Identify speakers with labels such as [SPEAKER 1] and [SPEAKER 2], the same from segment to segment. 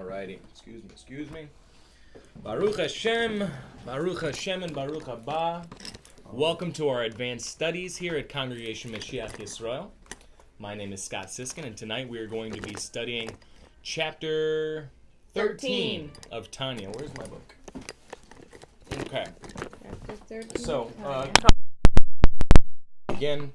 [SPEAKER 1] Alrighty, excuse me. Baruch Hashem, and Baruch Haba. Welcome to our advanced studies here at Congregation Mashiach Yisrael. My name is Scott Siskin, and tonight we are going to be studying chapter 13 of Tanya. Where's my book? Okay.
[SPEAKER 2] Chapter 13.
[SPEAKER 1] So, again,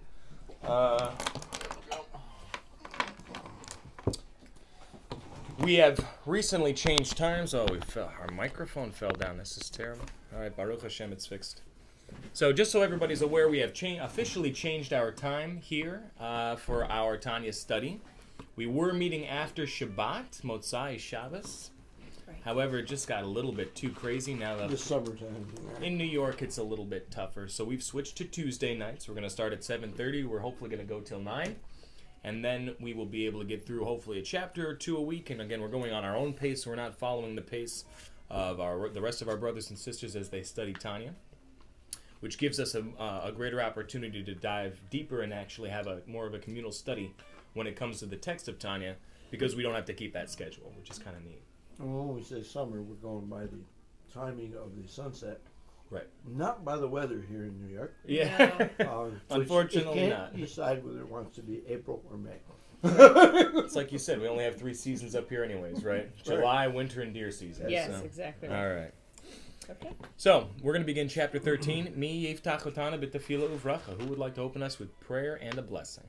[SPEAKER 1] we have recently changed times. Oh, our microphone fell down. This is terrible. All right, Baruch Hashem, it's fixed. So just so everybody's aware, we have officially changed our time here for our Tanya study. We were meeting after Shabbat, Motzai Shabbos.
[SPEAKER 2] Right.
[SPEAKER 1] However, it just got a little bit too crazy now that
[SPEAKER 3] the summertime.
[SPEAKER 1] in New York it's a little bit tougher. So we've switched to Tuesday nights. We're going to start at 7:30. We're hopefully going to go till 9. And then we will be able to get through hopefully a chapter or two a week. And again, we're going on our own pace. So we're not following the pace of the rest of our brothers and sisters as they study Tanya, which gives us a greater opportunity to dive deeper and actually have more of a communal study when it comes to the text of Tanya, because we don't have to keep that schedule, which is kind of neat.
[SPEAKER 3] And when we say summer, we're going by the timing of the sunset.
[SPEAKER 1] Right.
[SPEAKER 3] Not by the weather here in New York.
[SPEAKER 1] Yeah. Unfortunately
[SPEAKER 3] it
[SPEAKER 1] not.
[SPEAKER 3] can't decide whether it wants to be April or May.
[SPEAKER 1] It's like you said, we only have 3 seasons up here anyways, right? July, winter, and deer season.
[SPEAKER 2] Yes,
[SPEAKER 1] so.
[SPEAKER 2] exactly.
[SPEAKER 1] All right.
[SPEAKER 2] Okay.
[SPEAKER 1] So, we're going to begin chapter 13. Mi yiftach otana b'tefila uvracha. Who would like to open us with prayer and a blessing?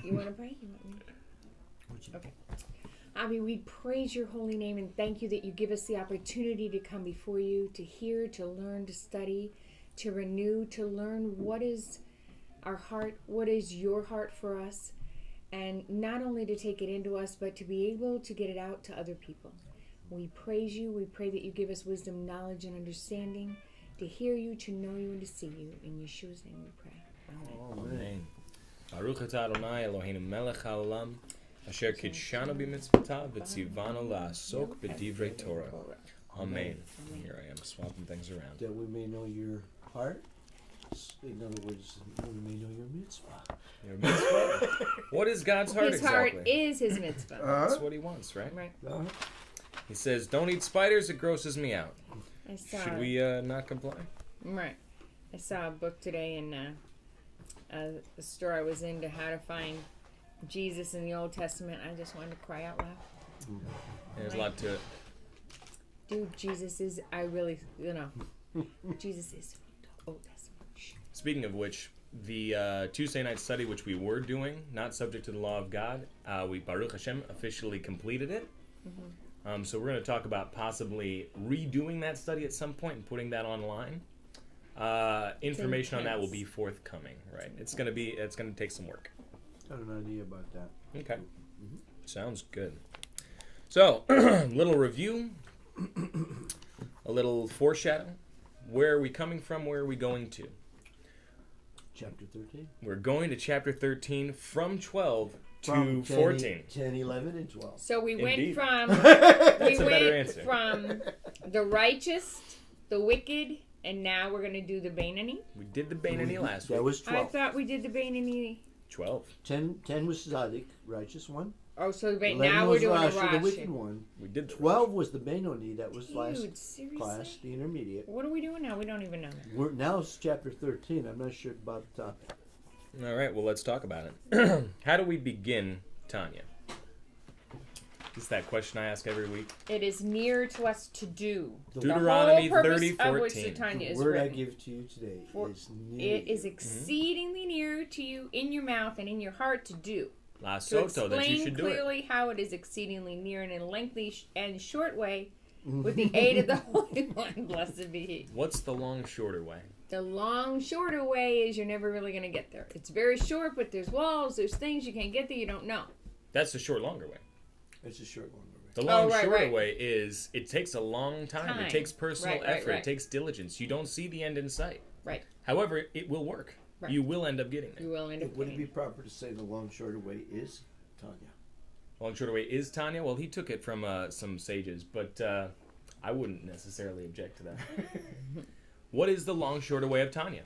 [SPEAKER 2] You want to pray? You want me? Okay. Abby, we praise your holy name and thank you that you give us the opportunity to come before you, to hear, to learn, to study, to renew, to learn what is our heart, what is your heart for us, and not only to take it into us, but to be able to get it out to other people. We praise you. We pray that you give us wisdom, knowledge, and understanding to hear you, to know you, and to see you. In Yeshua's name we pray. Amen.
[SPEAKER 1] Amen. Baruch atah Adonai Eloheinu melech haolam asher kidshanu b'mitzvotav v'tzivanu la'asok b'divrei Torah. Amen. Here I am swapping things around.
[SPEAKER 3] That we may know your heart. In other words, we may know your mitzvah.
[SPEAKER 1] Your mitzvah? What is God's heart
[SPEAKER 2] His
[SPEAKER 1] exactly?
[SPEAKER 2] heart is his mitzvah.
[SPEAKER 1] That's what he wants, right?
[SPEAKER 2] Right.
[SPEAKER 1] He says, don't eat spiders, it grosses me out.
[SPEAKER 2] I saw
[SPEAKER 1] Should we not comply?
[SPEAKER 2] Right. I saw a book today in the store I was in to how to find Jesus in the Old Testament. I just wanted to cry out loud.
[SPEAKER 1] There's a lot to it.
[SPEAKER 2] Dude, Jesus is, Jesus is the Old Testament.
[SPEAKER 1] Speaking of which, the Tuesday night study, which we were doing, not subject to the law of God, we, Baruch Hashem, officially completed it. Mm-hmm. So we're going to talk about possibly redoing that study at some point and putting that online. Information on that will be forthcoming, right? It's going to take some work.
[SPEAKER 3] Got an idea about that.
[SPEAKER 1] Okay. Mm-hmm. Sounds good. So, little review, a little foreshadow. Where are we coming from? Where are we going to?
[SPEAKER 3] Chapter 13?
[SPEAKER 1] We're going to chapter 13 from 12 to 14.
[SPEAKER 3] 10, 11, and 12.
[SPEAKER 2] So we
[SPEAKER 1] Indeed.
[SPEAKER 2] went from
[SPEAKER 1] Answer.
[SPEAKER 2] from the righteous, the wicked, and now we're going to do the Beinani.
[SPEAKER 1] We did the Beinani last week.
[SPEAKER 3] That was 12.
[SPEAKER 2] I thought we did the Beinani.
[SPEAKER 1] 12.
[SPEAKER 3] 10 was Zadik, righteous one.
[SPEAKER 2] Oh, so
[SPEAKER 3] was
[SPEAKER 2] now we're doing
[SPEAKER 3] Rashi,
[SPEAKER 2] a Rashi.
[SPEAKER 3] the wicked one.
[SPEAKER 1] We did
[SPEAKER 3] 12 was the Benoni, that was
[SPEAKER 2] Dude,
[SPEAKER 3] last
[SPEAKER 2] seriously?
[SPEAKER 3] class, the intermediate.
[SPEAKER 2] What are we doing now? We don't even know.
[SPEAKER 3] Now it's chapter 13. I'm not sure about the topic.
[SPEAKER 1] All right, well, let's talk about it. How do we begin Tanya? This is that question I ask every week.
[SPEAKER 2] It is near to us to do.
[SPEAKER 1] Deuteronomy
[SPEAKER 2] the whole purpose
[SPEAKER 1] 30:14.
[SPEAKER 2] of which the Tanya
[SPEAKER 3] The
[SPEAKER 2] is
[SPEAKER 3] word I
[SPEAKER 2] written.
[SPEAKER 3] give to you today is near.
[SPEAKER 2] It is exceedingly near to you in your mouth and in your heart to do.
[SPEAKER 1] La
[SPEAKER 2] To
[SPEAKER 1] Soto, that you
[SPEAKER 2] explain
[SPEAKER 1] should do it.
[SPEAKER 2] clearly how it is exceedingly near and in a lengthy and short way with the aid of the Holy One, blessed be He.
[SPEAKER 1] What's the long, shorter way?
[SPEAKER 2] The long, shorter way is you're never really going to get there. It's very short, but there's walls, there's things you can't get there you don't know.
[SPEAKER 1] That's the short, longer way.
[SPEAKER 3] It's a short one.
[SPEAKER 1] The long, shorter
[SPEAKER 2] right.
[SPEAKER 1] way is it takes a long time. It takes personal effort.
[SPEAKER 2] Right.
[SPEAKER 1] It takes diligence. You don't see the end in sight.
[SPEAKER 2] Right.
[SPEAKER 1] However, it will work.
[SPEAKER 2] Right.
[SPEAKER 1] You will end up getting there.
[SPEAKER 2] You will end up
[SPEAKER 3] Would it
[SPEAKER 2] getting
[SPEAKER 3] be proper to say the long, shorter way is Tanya?
[SPEAKER 1] Long, shorter way is Tanya? Well, he took it from some sages, but I wouldn't necessarily object to that. What is the long, shorter way of Tanya?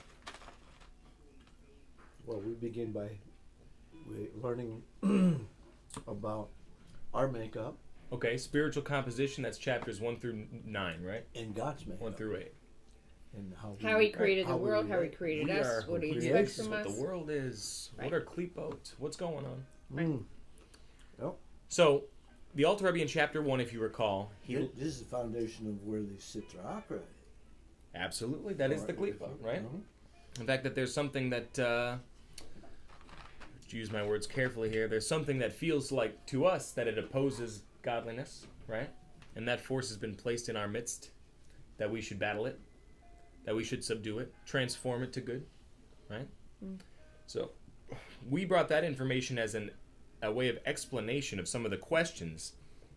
[SPEAKER 3] Well, we begin by learning about our makeup,
[SPEAKER 1] Okay, spiritual composition, that's chapters 1 through 9, right?
[SPEAKER 3] and God's makeup.
[SPEAKER 1] 1 through 8.
[SPEAKER 3] And
[SPEAKER 2] How he created the
[SPEAKER 3] how we
[SPEAKER 2] world, how he
[SPEAKER 3] relate.
[SPEAKER 2] created
[SPEAKER 1] We
[SPEAKER 2] us,
[SPEAKER 1] are
[SPEAKER 2] what he
[SPEAKER 1] who
[SPEAKER 2] expects
[SPEAKER 1] is,
[SPEAKER 2] from
[SPEAKER 1] what
[SPEAKER 2] us.
[SPEAKER 1] the world is,
[SPEAKER 2] Right.
[SPEAKER 1] what are klipot, what's going on.
[SPEAKER 3] Mm. Yep.
[SPEAKER 1] So, the Alter Rebbe in chapter 1, if you recall,
[SPEAKER 3] This is the foundation of where the Sitra Achra.
[SPEAKER 1] absolutely, that is the klipot, right? In fact, that there's something that, to use my words carefully here, there's something that feels like to us that it opposes godliness, right? And that force has been placed in our midst, that we should battle it, that we should subdue it, transform it to good, right? So, we brought that information as a way of explanation of some of the questions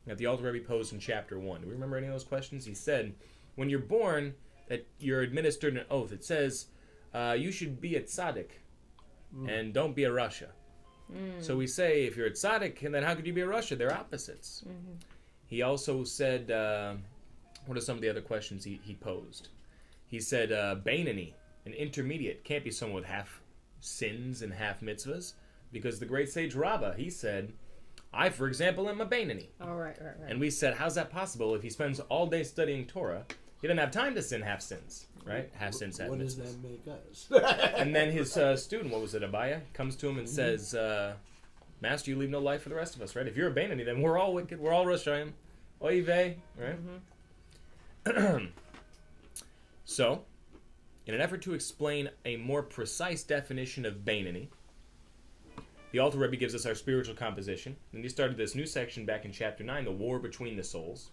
[SPEAKER 1] that the Alter Rebbe posed in chapter 1. Do we remember any of those questions? He said, when you're born, that you're administered an oath. It says, you should be a tzaddik, and don't be a rasha. So we say, if you're a tzaddik, and then how could you be a rasha? They're opposites. He also said, what are some of the other questions he posed? He said, Bainani, an intermediate, can't be someone with half sins and half mitzvahs, because the great sage Rabbi, he said, I, for example, am a Bainani.
[SPEAKER 2] Oh, right.
[SPEAKER 1] And we said, how's that possible? If he spends all day studying Torah, he doesn't have time to sin half sins, right? Half sins, half
[SPEAKER 3] What does
[SPEAKER 1] mitzvahs.
[SPEAKER 3] that make us?
[SPEAKER 1] And then his student, what was it, Abaya, comes to him and says, Master, you leave no life for the rest of us, right? If you're a Bainani, then we're all wicked, we're all Roshayim. Oy vey, right? So, in an effort to explain a more precise definition of Bainani, the Alter Rebbe gives us our spiritual composition. And he started this new section back in chapter 9, the war between the souls.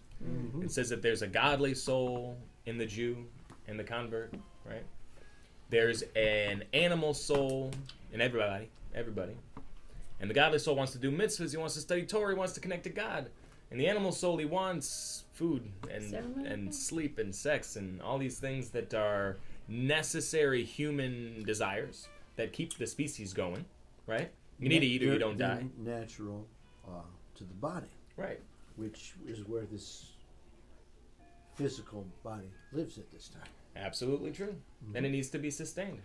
[SPEAKER 1] It says that there's a godly soul in the Jew and the convert, right? There's an animal soul in everybody. And the godly soul wants to do mitzvahs, he wants to study Torah, he wants to connect to God. And the animal soul, he wants food and sleep and sex and all these things that are necessary human desires that keep the species going, right? You need to eat or you don't die.
[SPEAKER 3] Natural to the body.
[SPEAKER 1] Right.
[SPEAKER 3] Which is where this physical body lives at this time.
[SPEAKER 1] Absolutely true. And it needs to be sustained.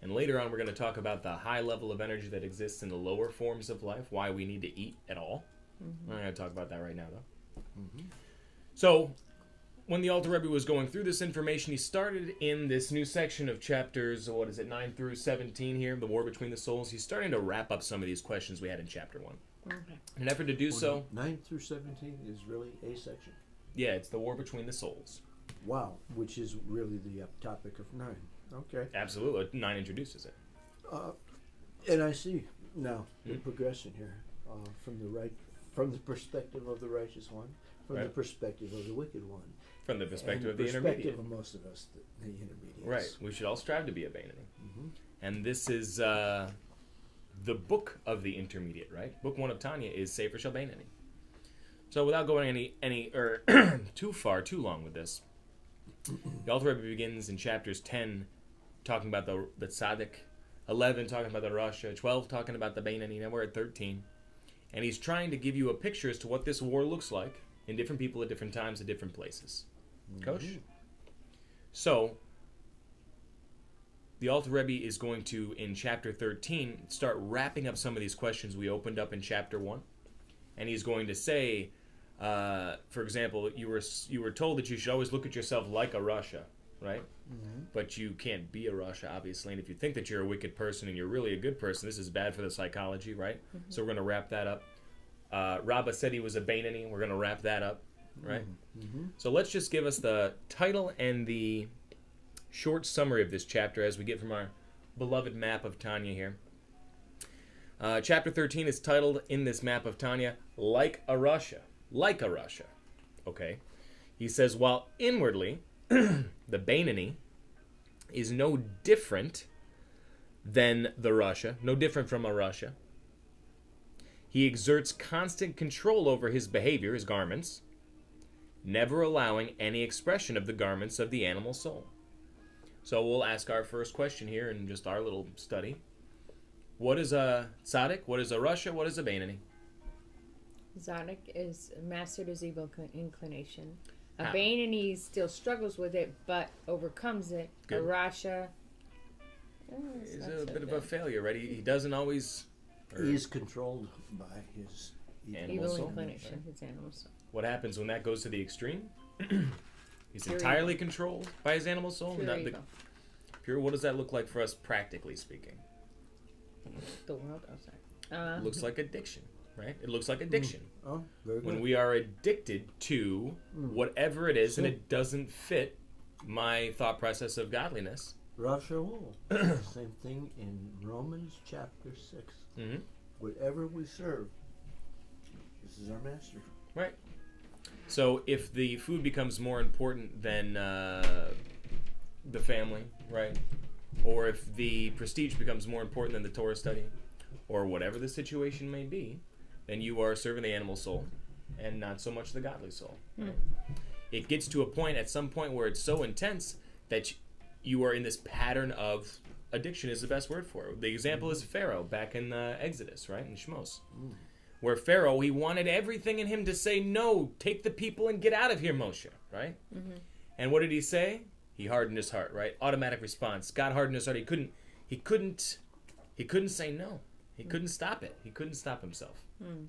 [SPEAKER 1] And later on, we're going to talk about the high level of energy that exists in the lower forms of life, why we need to eat at all. We're not going to talk about that right now, though. So, when the Alter Rebbe was going through this information, he started in this new section of chapters, 9 through 17 here, the war between the souls. He's starting to wrap up some of these questions we had in chapter 1. In an effort to do so...
[SPEAKER 3] 9 through 17 is really a section.
[SPEAKER 1] Yeah, it's the war between the souls.
[SPEAKER 3] Wow, which is really the topic of 9. Okay.
[SPEAKER 1] Absolutely. 9 introduces it.
[SPEAKER 3] And I see now the progression here from the perspective of the righteous one, from the perspective of the wicked one.
[SPEAKER 1] From the perspective of the
[SPEAKER 3] perspective
[SPEAKER 1] intermediate.
[SPEAKER 3] of most of us, the intermediates.
[SPEAKER 1] Right. We should all strive to be a Bainani. And this is the book of the intermediate, right? Book 1 of Tanya is Sefer Shel Bainani. So without going any too long with this, the Alter Rebbe begins in chapters 10 talking about the tzaddik, 11 talking about the rasha, 12 talking about the Bainani, now we're at 13. And he's trying to give you a picture as to what this war looks like in different people at different times at different places. Kosh? So, the Alter Rebbe is going to, in chapter 13, start wrapping up some of these questions we opened up in chapter 1. And he's going to say, for example, you were told that you should always look at yourself like a rasha, right? But you can't be a rasha, obviously. And if you think that you're a wicked person and you're really a good person, this is bad for the psychology, right? So we're going to wrap that up. Rabbi said he was a Bainani. We're going to wrap that up, right? So let's just give us the title and the short summary of this chapter as we get from our beloved map of Tanya here. Chapter 13 is titled in this map of Tanya, Like a rasha. Like a rasha. Okay. He says, while inwardly, the Bainani is no different than the rasha, no different from a rasha. He exerts constant control over his behavior, his garments, never allowing any expression of the garments of the animal soul. So we'll ask our first question here in just our little study. What is a tzaddik? What is a rasha? What is a Bainani?
[SPEAKER 2] Tzaddik is mastered his evil inclination. A
[SPEAKER 1] How?
[SPEAKER 2] Bainani still struggles with it, but overcomes it.
[SPEAKER 1] Good.
[SPEAKER 2] A rasha
[SPEAKER 1] He's a bit of a failure, right? He doesn't always...
[SPEAKER 3] He is controlled by his
[SPEAKER 1] Animal
[SPEAKER 2] Evil
[SPEAKER 1] soul.
[SPEAKER 2] inclination.
[SPEAKER 1] Right?
[SPEAKER 2] His animal soul.
[SPEAKER 1] What happens when that goes to the extreme? He's
[SPEAKER 2] Pure
[SPEAKER 1] entirely
[SPEAKER 2] evil.
[SPEAKER 1] controlled by his animal soul.
[SPEAKER 2] Pure
[SPEAKER 1] Not
[SPEAKER 2] evil.
[SPEAKER 1] pure. What does that look like for us, practically speaking?
[SPEAKER 2] The world. Oh, sorry.
[SPEAKER 1] It looks like addiction, right? It looks like addiction.
[SPEAKER 3] Oh, very good.
[SPEAKER 1] When we are addicted to whatever it is, and it doesn't fit my thought process of godliness.
[SPEAKER 3] Rav Shaul. Same thing in Romans chapter 6.
[SPEAKER 1] Mm-hmm.
[SPEAKER 3] Whatever we serve, this is our master.
[SPEAKER 1] Right. So if the food becomes more important than the family, right? Or if the prestige becomes more important than the Torah study, or whatever the situation may be, then you are serving the animal soul and not so much the godly soul. Right? It gets to a point, at some point, where it's so intense that you are in this pattern of addiction is the best word for it. The example is Pharaoh back in Exodus, right? In Shmos. Where Pharaoh, he wanted everything in him to say, no, take the people and get out of here, Moshe, right? And what did he say? He hardened his heart, right? Automatic response. God hardened his heart. He couldn't say no. He couldn't stop it. He couldn't stop himself,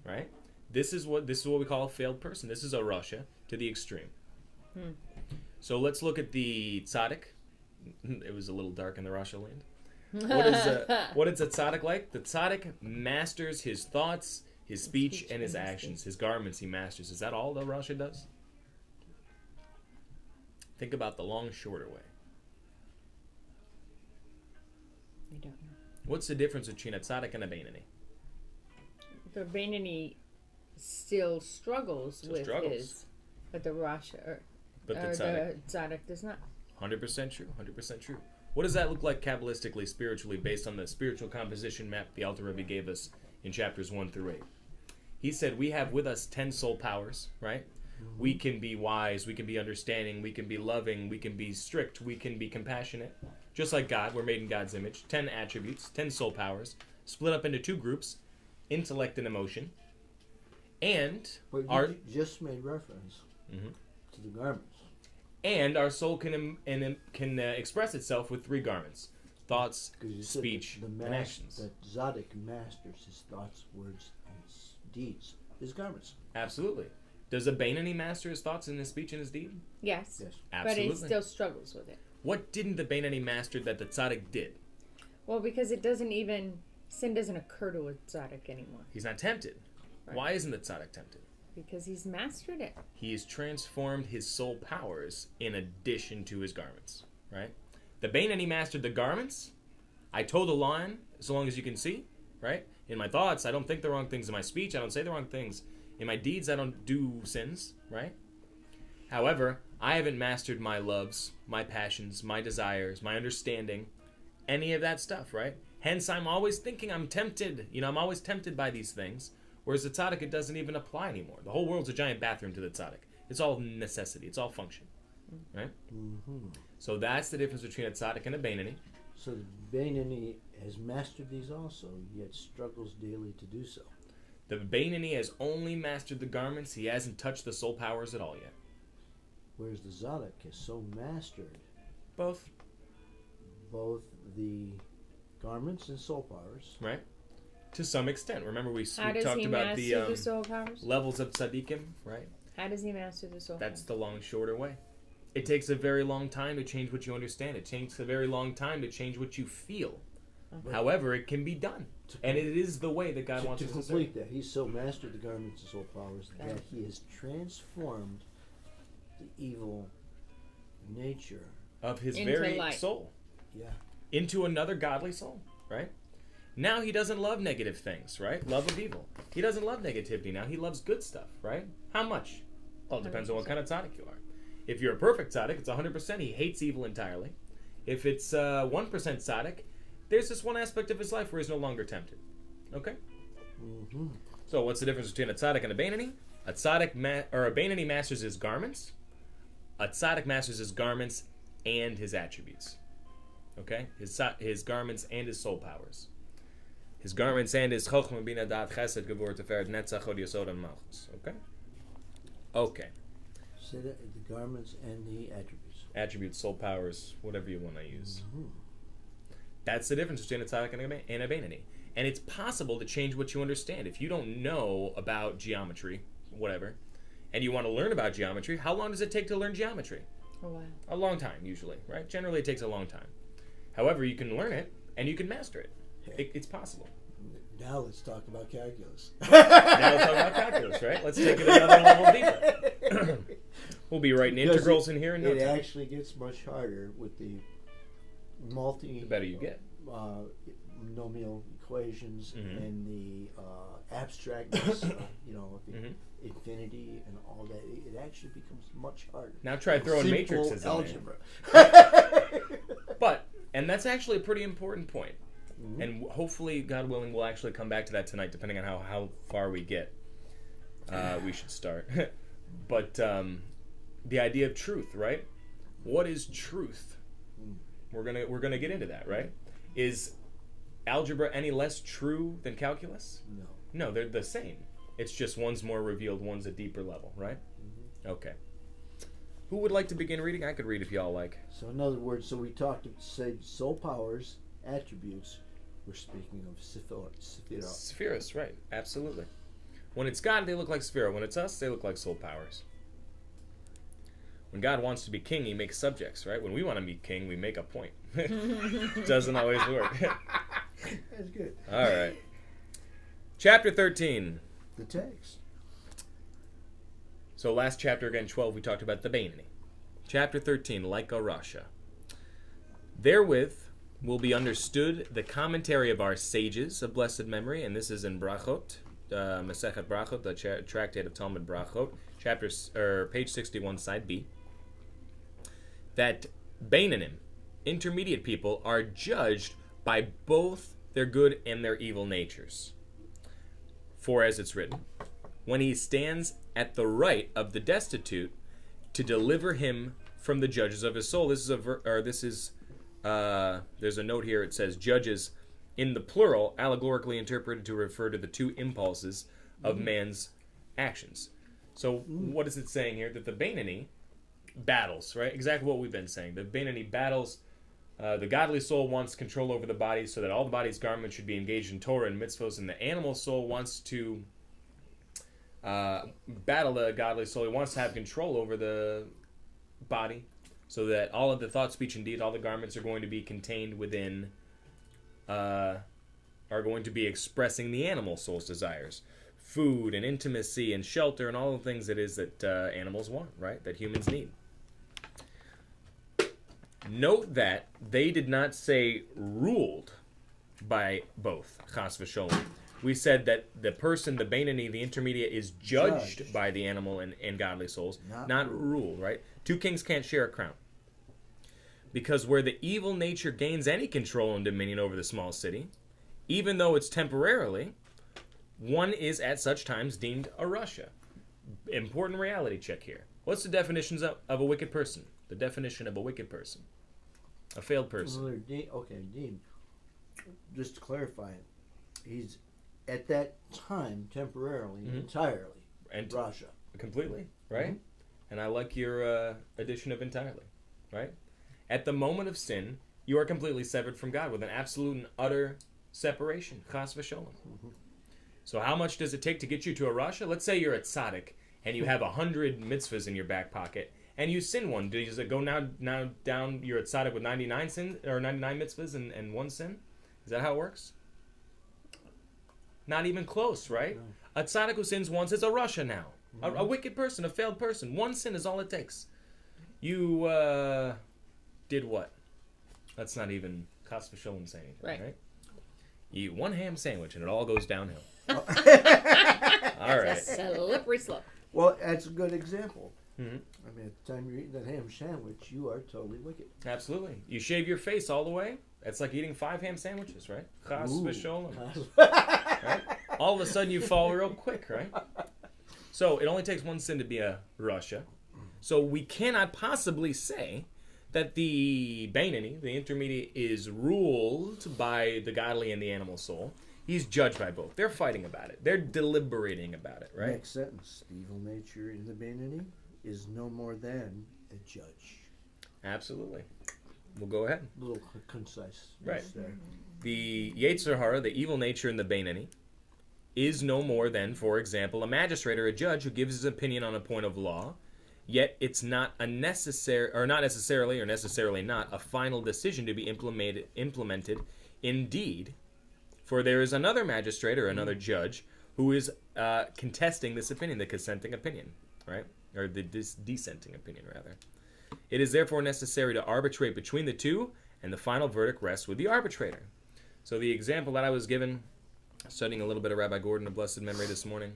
[SPEAKER 1] right? This is what we call a failed person. This is a rasha to the extreme. So let's look at the tzaddik. It was a little dark in the rasha land. What is a tzaddik like? The tzaddik masters his thoughts, his speech, and his actions. His garments he masters. Is that all the rasha does? Think about the long, shorter way.
[SPEAKER 2] I don't know.
[SPEAKER 1] What's the difference between a tzaddik and a beinoni?
[SPEAKER 2] The Beinoni still struggles with his, but the Rasha
[SPEAKER 1] But the
[SPEAKER 2] the tzaddik does not.
[SPEAKER 1] 100% true. 100% true. What does that look like Kabbalistically, spiritually, based on the spiritual composition map the Alter Rebbe gave us in chapters 1 through 8? He said we have with us 10 soul powers, right? We can be wise, we can be understanding, we can be loving, we can be strict, we can be compassionate. Just like God, we're made in God's image. 10 attributes, 10 soul powers, split up into 2 groups, intellect and emotion. And
[SPEAKER 3] you just made reference to the garments.
[SPEAKER 1] And our soul can express itself with 3 garments: thoughts, speech, and actions.
[SPEAKER 3] That tzaddik masters his thoughts, words, and deeds. His garments.
[SPEAKER 1] Absolutely. Does a beinoni master his thoughts and his speech and his deed?
[SPEAKER 2] Yes.
[SPEAKER 1] Absolutely.
[SPEAKER 2] But it still struggles with it.
[SPEAKER 1] What didn't the beinoni master that the tzaddik did?
[SPEAKER 2] Well, because sin doesn't occur to a tzaddik anymore.
[SPEAKER 1] He's not tempted. Right. Why isn't the tzaddik tempted?
[SPEAKER 2] Because he's mastered it.
[SPEAKER 1] He's transformed his soul powers in addition to his garments, right? The beinoni mastered the garments. I toe the line so long as you can see, right? In my thoughts, I don't think the wrong things. In my speech, I don't say the wrong things. In my deeds, I don't do sins, right? However, I haven't mastered my loves, my passions, my desires, my understanding, any of that stuff, right? Hence, I'm always thinking I'm tempted. I'm always tempted by these things. Whereas the tzaddik, it doesn't even apply anymore. The whole world's a giant bathroom to the tzaddik. It's all necessity. It's all function, right? So that's the difference between a tzaddik and a beinoni.
[SPEAKER 3] So the beinoni has mastered these also, yet struggles daily to do so.
[SPEAKER 1] The beinoni has only mastered the garments. He hasn't touched the soul powers at all yet.
[SPEAKER 3] Whereas the tzaddik has so mastered
[SPEAKER 1] both
[SPEAKER 3] the garments and soul powers.
[SPEAKER 1] Right. To some extent. Remember we talked about
[SPEAKER 2] the soul powers?
[SPEAKER 1] Levels of tzaddikim, right?
[SPEAKER 2] How does he master the soul
[SPEAKER 1] That's the long, shorter way. It takes a very long time to change what you understand. It takes a very long time to change what you feel. However, it can be done. And it is the way that God wants us to
[SPEAKER 3] complete that. He's so mastered the garments and soul powers that he has transformed the evil nature
[SPEAKER 1] of his
[SPEAKER 2] into
[SPEAKER 1] very
[SPEAKER 2] light.
[SPEAKER 1] Soul.
[SPEAKER 3] Yeah.
[SPEAKER 1] Into another godly soul, right? Now he doesn't love negative things, right? Love of evil. He doesn't love negativity now. He loves good stuff, right? How much? Well, it depends on what kind of tzaddik you are. If you're a perfect tzaddik, it's 100%. He hates evil entirely. If it's 1% tzaddik, there's this one aspect of his life where he's no longer tempted. Okay? So what's the difference between a tzaddik and a beinoni? A beinoni masters his garments. A tzaddik masters his garments and his attributes. Okay? His garments and his soul powers. His garments and his chokhmah bina da'at chesed gevur teferet netzach od yesod and malchus. Okay? Okay.
[SPEAKER 3] Say that, the garments and the attributes.
[SPEAKER 1] Attributes, soul powers, whatever you want to use. That's the difference between a tzaddik and a beinoni. And it's possible to change what you understand. If you don't know about geometry, whatever, and you want to learn about geometry, how long does it take to learn geometry?
[SPEAKER 2] A while.
[SPEAKER 1] A long time, usually, right? Generally, it takes a long time. However, you can learn it, and you can master it. It's possible.
[SPEAKER 3] Now let's talk about calculus.
[SPEAKER 1] Now let's talk about calculus, right? Let's take it another level deeper. We'll be writing
[SPEAKER 3] Because
[SPEAKER 1] integrals in here in no
[SPEAKER 3] It
[SPEAKER 1] time.
[SPEAKER 3] actually gets much harder with the
[SPEAKER 1] The better you get.
[SPEAKER 3] Nomial equations
[SPEAKER 1] Mhm.
[SPEAKER 3] and the abstractness, of, the
[SPEAKER 1] Mhm.
[SPEAKER 3] infinity and all that. It actually becomes much harder.
[SPEAKER 1] Now try throwing
[SPEAKER 3] Simple
[SPEAKER 1] matrices in
[SPEAKER 3] algebra.
[SPEAKER 1] But, and that's actually a pretty important point.
[SPEAKER 3] Mhm.
[SPEAKER 1] And hopefully, God willing, we'll actually come back to that tonight, depending on how far we get. We should start. But the idea of truth, right? What is truth? We're gonna get into that, right? Is algebra any less true than calculus?
[SPEAKER 3] No.
[SPEAKER 1] No, they're the same. It's just one's more revealed, one's a deeper level, right?
[SPEAKER 3] Mm-hmm.
[SPEAKER 1] Okay. Who would like to begin reading? I could read if y'all like.
[SPEAKER 3] So in other words, we talked to say soul powers, attributes. We're speaking of Sephirah.
[SPEAKER 1] Spheres, right? Absolutely. When it's God, they look like Sephirah. When it's us, they look like soul powers. When God wants to be king, he makes subjects, right? When we want to be king, we make a point. Doesn't always work.
[SPEAKER 3] That's good.
[SPEAKER 1] All right. Chapter 13.
[SPEAKER 3] The text.
[SPEAKER 1] So last chapter, again, 12, we talked about the Beinoni. Chapter 13, like a Rasha. Therewith will be understood the commentary of our sages of blessed memory, and this is in Brachot, Masechet Brachot, the tractate of Talmud Brachot, page 61, side B, that Beinonim, intermediate people, are judged by both their good and their evil natures. For as it's written, when he stands at the right of the destitute to deliver him from the judges of his soul. There's a note here. It says judges in the plural, allegorically interpreted to refer to the two impulses of man's actions. So what is it saying here? That the Beinoni battles, right? Exactly what we've been saying. The Beinoni battles. The godly soul wants control over the body so that all the body's garments should be engaged in Torah and mitzvos, and the animal soul wants to battle the godly soul. He wants to have control over the body so that all of the thought, speech, and deed, all the garments are going to be contained within, are going to be expressing the animal soul's desires. Food and intimacy and shelter and all the things it is that animals want, right? That humans need. Note that they did not say ruled by both, chas v'sholem. We said that the person, the Beinoni, the intermediate, is judged by the animal and godly souls, not ruled, right? Two kings can't share a crown. Because where the evil nature gains any control and dominion over the small city, even though it's temporarily, one is at such times deemed a Rasha. Important reality check here. What's the definitions of a wicked person? The definition of a wicked person. A failed person.
[SPEAKER 3] Well, Dean, just to clarify it, he's at that time temporarily, entirely,
[SPEAKER 1] and
[SPEAKER 3] Rasha.
[SPEAKER 1] Completely, right? And I like your addition of entirely, right? At the moment of sin, you are completely severed from God with an absolute and utter separation. Chas v'sholem. So how much does it take to get you to a Rasha? Let's say you're a tzaddik and you have 100 mitzvahs in your back pocket and you sin one. Does it go now down, you're a tzaddik with 99 mitzvahs and one sin? Is that how it works? Not even close, right? No. A tzaddik who sins once is a Rasha now. A wicked person, a failed person. One sin is all it takes. You did what? That's not even chas v'sholem saying anything, right? You eat one ham sandwich and it all goes downhill. All right.
[SPEAKER 2] It's a slippery slope.
[SPEAKER 3] Well, that's a good example. I mean, at the time you're eating that ham sandwich, you are totally wicked.
[SPEAKER 1] Absolutely. You shave your face all the way. It's like eating 5 ham sandwiches, right? Chas v'sholem. Right? All of a sudden you fall real quick, right? So it only takes one sin to be a Rasha. So we cannot possibly say that the Beinoni, the intermediate, is ruled by the godly and the animal soul. He's judged by both. They're fighting about it. They're deliberating about it, right?
[SPEAKER 3] Next sentence. The evil nature in the Beinoni is no more than a judge.
[SPEAKER 1] Absolutely. We'll go ahead.
[SPEAKER 3] A little concise.
[SPEAKER 1] Right.
[SPEAKER 3] There.
[SPEAKER 1] the Yetzer Hara, the evil nature in the Beinani, is no more than, for example, a magistrate or a judge who gives his opinion on a point of law, yet it's not a necessary, or not necessarily, or necessarily not, a final decision to be implemented indeed, for there is another magistrate or another judge who is contesting this opinion, the consenting opinion, right? Or the dissenting opinion, rather. It is therefore necessary to arbitrate between the two, and the final verdict rests with the arbitrator. So the example that I was given, studying a little bit of Rabbi Gordon of blessed memory this morning,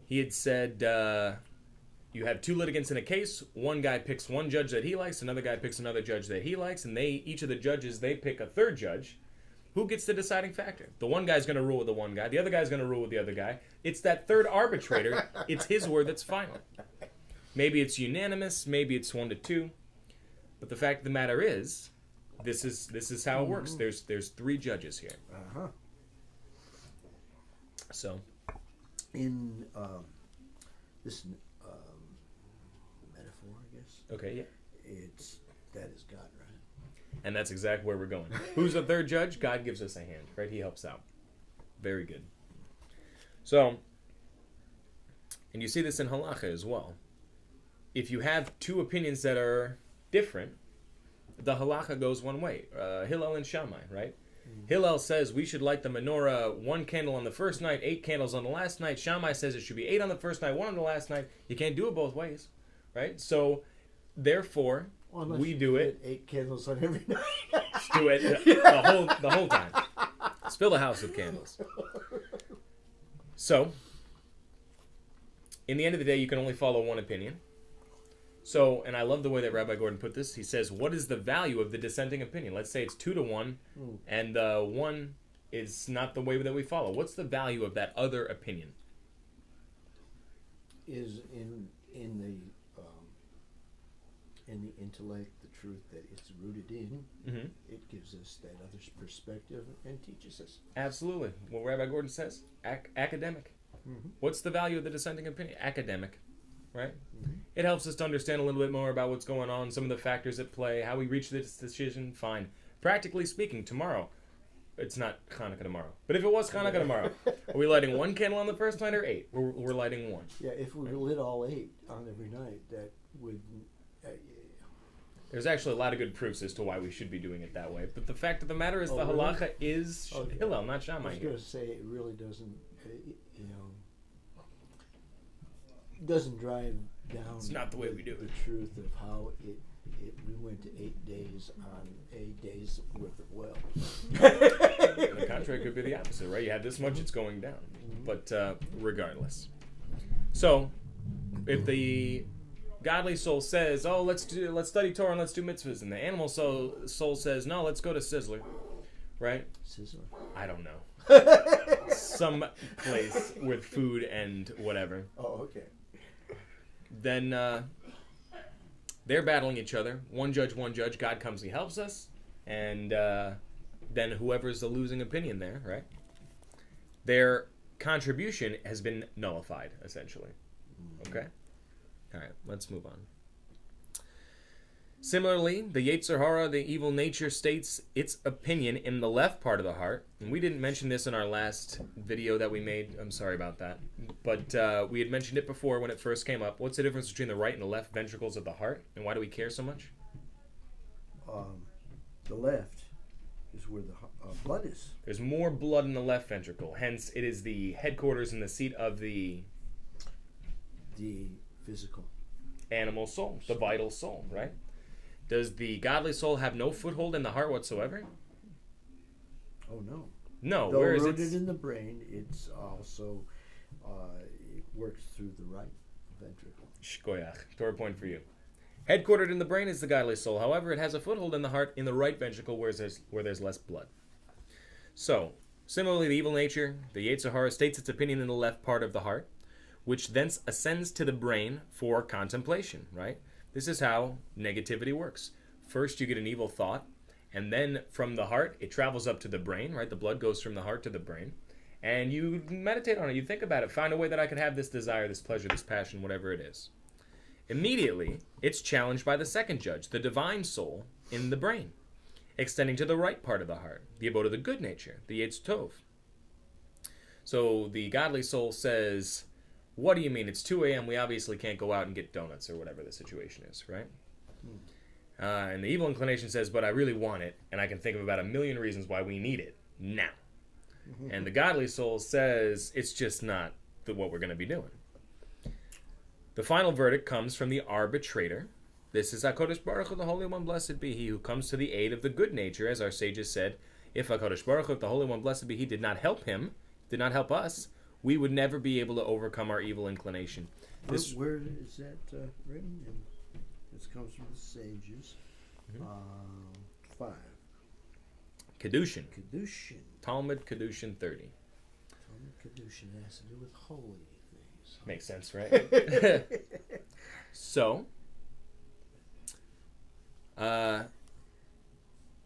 [SPEAKER 1] he had said, you have two litigants in a case. One guy picks one judge that he likes, another guy picks another judge that he likes, and each of the judges, they pick a third judge. Who gets the deciding factor? The one guy's going to rule with the one guy. The other guy's going to rule with the other guy. It's that third arbitrator. It's his word that's final. Maybe it's unanimous. Maybe it's 1-2. But the fact of the matter is, this is how it works. There's three judges here.
[SPEAKER 3] Uh-huh.
[SPEAKER 1] So,
[SPEAKER 3] in this metaphor, I guess.
[SPEAKER 1] Okay, yeah.
[SPEAKER 3] That is God, right?
[SPEAKER 1] And that's exactly where we're going. Who's the third judge? God gives us a hand, right? He helps out. Very good. So, and you see this in halacha as well. If you have two opinions that are different, the halacha goes one way. Hillel and Shammai, right? Hillel says we should light the menorah 1 candle on the first night, 8 candles on the last night. Shammai says it should be 8 on the first night, 1 on the last night. You can't do it both ways, right? So, therefore, we do it.
[SPEAKER 3] 8 candles on every night.
[SPEAKER 1] Just do it the whole time. Fill the house with candles. So, in the end of the day, you can only follow one opinion. So, and I love the way that Rabbi Gordon put this. He says, what is the value of the dissenting opinion? Let's say it's 2-1, and one is not the way that we follow. What's the value of that other opinion?
[SPEAKER 3] Is in the intellect, the truth that it's rooted in.
[SPEAKER 1] Mm-hmm.
[SPEAKER 3] It gives us that other's perspective and teaches us.
[SPEAKER 1] Absolutely. What Rabbi Gordon says, academic.
[SPEAKER 3] Mm-hmm.
[SPEAKER 1] What's the value of the dissenting opinion? Academic. Right?
[SPEAKER 3] Mm-hmm.
[SPEAKER 1] It helps us to understand a little bit more about what's going on, some of the factors at play, how we reach this decision. Fine. Practically speaking, tomorrow, it's not Hanukkah tomorrow, but if it was Hanukkah tomorrow, are we lighting 1 candle on the first night or 8? We're lighting 1.
[SPEAKER 3] Yeah, if we lit all 8 on every night, that would...
[SPEAKER 1] There's actually a lot of good proofs as to why we should be doing it that way, but the fact of the matter is the halacha is Hillel, not Shammai.
[SPEAKER 3] I was going to say it really doesn't, doesn't drive down.
[SPEAKER 1] It's not the way we do it.
[SPEAKER 3] The truth of how we went to 8 days on a day's worth of well.
[SPEAKER 1] The contrary could be the opposite, right? You have this much, it's going down. But regardless. So, if the godly soul says, oh, let's study Torah and let's do mitzvahs, and the animal soul says, no, let's go to Sizzler, right?
[SPEAKER 3] Sizzler?
[SPEAKER 1] I don't know. Some place with food and whatever.
[SPEAKER 3] Oh, okay.
[SPEAKER 1] Then they're battling each other. One judge. God comes, he helps us. And then whoever's the losing opinion there, right? Their contribution has been nullified, essentially. Okay? All right, let's move on. Similarly, the Yetzer Hara, the evil nature, states its opinion in the left part of the heart. And we didn't mention this in our last video that we made. I'm sorry about that. But we had mentioned it before when it first came up. What's the difference between the right and the left ventricles of the heart? And why do we care so much?
[SPEAKER 3] The left is where the blood is.
[SPEAKER 1] There's more blood in the left ventricle. Hence, it is the headquarters and the seat of the
[SPEAKER 3] physical
[SPEAKER 1] animal soul, the vital soul, right? Does the godly soul have no foothold in the heart whatsoever?
[SPEAKER 3] Oh, no.
[SPEAKER 1] No.
[SPEAKER 3] Though
[SPEAKER 1] where is
[SPEAKER 3] rooted in the brain, it's also, it works through the right ventricle.
[SPEAKER 1] Shkoyach. Torah point for you. Headquartered in the brain is the godly soul. However, it has a foothold in the heart in the right ventricle where there's less blood. So, similarly, the evil nature, the Yetzer Hara, states its opinion in the left part of the heart, which thence ascends to the brain for contemplation, right? This is how negativity works. First, you get an evil thought, and then from the heart, it travels up to the brain, right? The blood goes from the heart to the brain, and you meditate on it. You think about it. Find a way that I could have this desire, this pleasure, this passion, whatever it is. Immediately, it's challenged by the second judge, the divine soul in the brain. extending to the right part of the heart, the abode of the good nature, the Yetz Tov. So the godly soul says, what do you mean? It's 2 a.m. We obviously can't go out and get donuts or whatever the situation is, right? And the evil inclination says, but I really want it, and I can think of about 1,000,000 reasons why we need it now. And the godly soul says, it's just not what we're going to be doing. The final verdict comes from the arbitrator. This is HaKadosh Baruch Hu, the Holy One, blessed be He, who comes to the aid of the good nature, as our sages said. If HaKadosh Baruch Hu, the Holy One, blessed be He, did not help him, did not help us, we would never be able to overcome our evil inclination.
[SPEAKER 3] Where is that written? This comes from the sages. 5.
[SPEAKER 1] Kedushin.
[SPEAKER 3] Kedushin.
[SPEAKER 1] Talmud Kedushin 30.
[SPEAKER 3] Talmud Kedushin has to do with holy things.
[SPEAKER 1] Makes sense, right? So,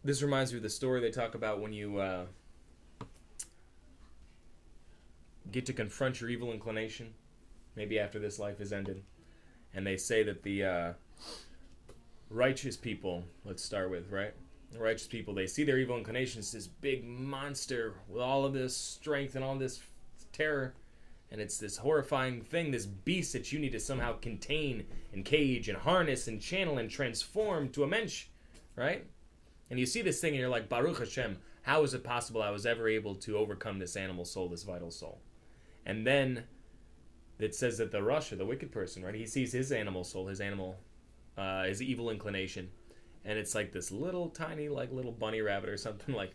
[SPEAKER 1] this reminds me of the story they talk about when you get to confront your evil inclination, maybe after this life is ended. And they say that the righteous people, let's start with, right? The righteous people, they see their evil inclination as this big monster with all of this strength and all this terror. And it's this horrifying thing, this beast that you need to somehow contain and cage and harness and channel and transform to a mensch, right? And you see this thing and you're like, Baruch Hashem, how is it possible I was ever able to overcome this animal soul, this vital soul? And then it says that the Rasha, the wicked person, right? He sees his animal soul, his evil inclination. And it's like this little tiny, like little bunny rabbit or something. Like,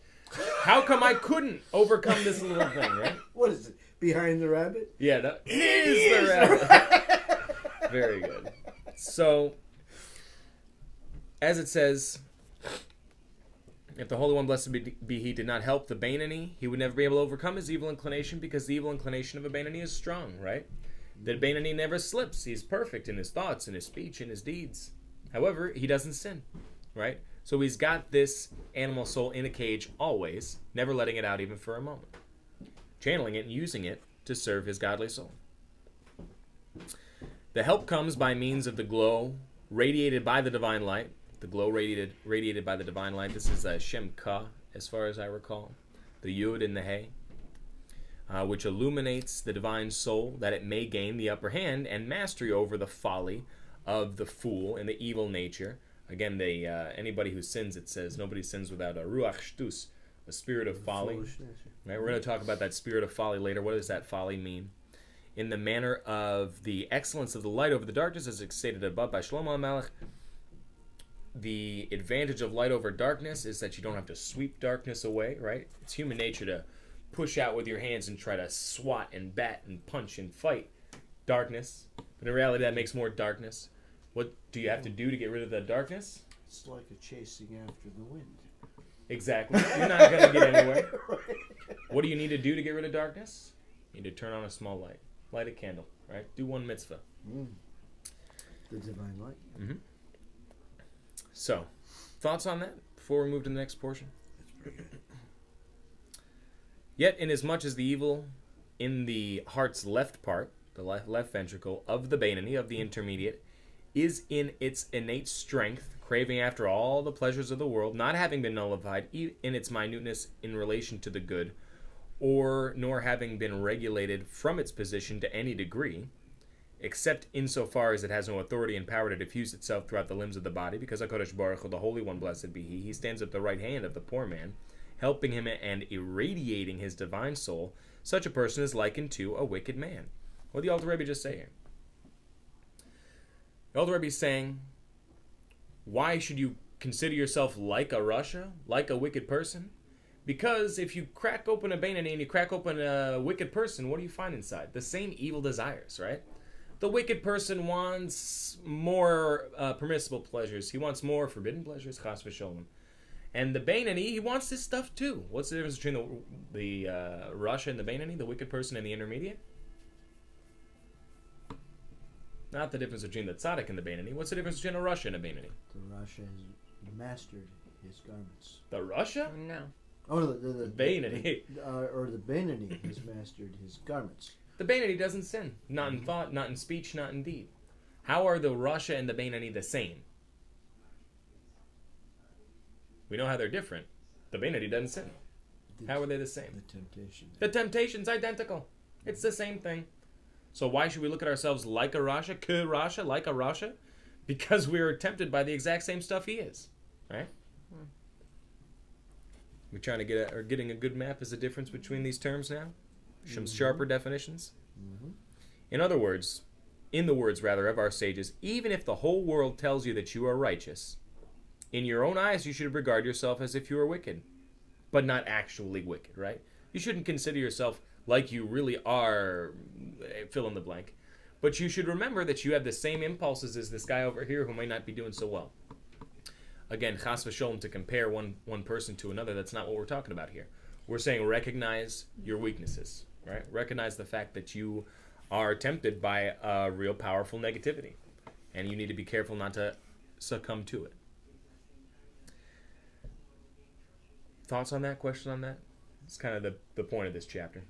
[SPEAKER 1] how come I couldn't overcome this little thing, right?
[SPEAKER 3] What is it? Behind the rabbit?
[SPEAKER 1] Yeah, that is the rabbit. Very good. So, as it says, if the Holy One, blessed be He, did not help the Beinoni, he would never be able to overcome his evil inclination, because the evil inclination of a Beinoni is strong, right? The Beinoni never slips. He's perfect in his thoughts, in his speech, in his deeds. However, he doesn't sin, right? So he's got this animal soul in a cage always, never letting it out even for a moment. Channeling it and using it to serve his godly soul. The help comes by means of the glow radiated by the divine light. The glow radiated by the divine light. This is a Shem Ka, as far as I recall. The Yud and the Hey, which illuminates the divine soul that it may gain the upper hand and mastery over the folly of the fool and the evil nature. Again, anybody who sins, it says, nobody sins without a ruach shtus, a spirit of folly. Right? We're going to talk about that spirit of folly later. What does that folly mean? In the manner of the excellence of the light over the darkness, as it's stated above by Shlomo HaMelech, the advantage of light over darkness is that you don't have to sweep darkness away, right? It's human nature to push out with your hands and try to swat and bat and punch and fight darkness. But in reality, that makes more darkness. What do you have to do to get rid of the darkness?
[SPEAKER 3] It's like a chasing after the wind.
[SPEAKER 1] Exactly. You're not going to get anywhere. What do you need to do to get rid of darkness? You need to turn on a small light. Light a candle, right? Do one mitzvah.
[SPEAKER 3] The divine light.
[SPEAKER 1] Mm-hmm. So, thoughts on that before we move to the next portion?
[SPEAKER 3] That's pretty good.
[SPEAKER 1] Yet, inasmuch as the evil in the heart's left part, the left ventricle of the Beinoni, of the intermediate, is in its innate strength, craving after all the pleasures of the world, not having been nullified in its minuteness in relation to the good, nor having been regulated from its position to any degree, except insofar as it has no authority and power to diffuse itself throughout the limbs of the body, because HaKadosh Baruch Hu, the Holy One, blessed be He stands at the right hand of the poor man, helping him and irradiating his divine soul. Such a person is likened to a wicked man. What did the Alter Rebbe just say here? The Alter Rebbe is saying, why should you consider yourself like a Rasha, like a wicked person? Because if you crack open a Beinoni and you crack open a wicked person, what do you find inside? The same evil desires, right? The wicked person wants more permissible pleasures. He wants more forbidden pleasures, chas v'sholem. And the Beinoni, he wants this stuff too. What's the difference between the Rasha and the Beinoni, the wicked person and the intermediate? Not the difference between the tzaddik and the Beinoni. What's the difference between a Rasha and a Beinoni?
[SPEAKER 3] The Rasha has mastered his garments.
[SPEAKER 1] The Rasha?
[SPEAKER 2] No.
[SPEAKER 3] Oh, the
[SPEAKER 1] Beinoni.
[SPEAKER 3] Or the Beinoni has mastered his garments.
[SPEAKER 1] The Beinoni doesn't sin. Not in thought, not in speech, not in deed. How are the Rasha and the Beinoni the same? We know how they're different. The Beinoni doesn't sin. How are they the same?
[SPEAKER 3] The temptation.
[SPEAKER 1] The temptation's identical. It's the same thing. So why should we look at ourselves like a Rasha, like a Rasha? Because we are tempted by the exact same stuff he is, right? We're trying to getting a good map is the difference between these terms now? Some sharper definitions? In the words of our sages, even if the whole world tells you that you are righteous, in your own eyes you should regard yourself as if you are wicked, but not actually wicked, right? You shouldn't consider yourself like you really are, fill in the blank. But you should remember that you have the same impulses as this guy over here who might not be doing so well. Again, chas v'sholem, to compare one person to another, that's not what we're talking about here. We're saying recognize your weaknesses, right? Recognize the fact that you are tempted by a real powerful negativity, and you need to be careful not to succumb to it. Thoughts on that? Question on that? It's kind of the point of this chapter.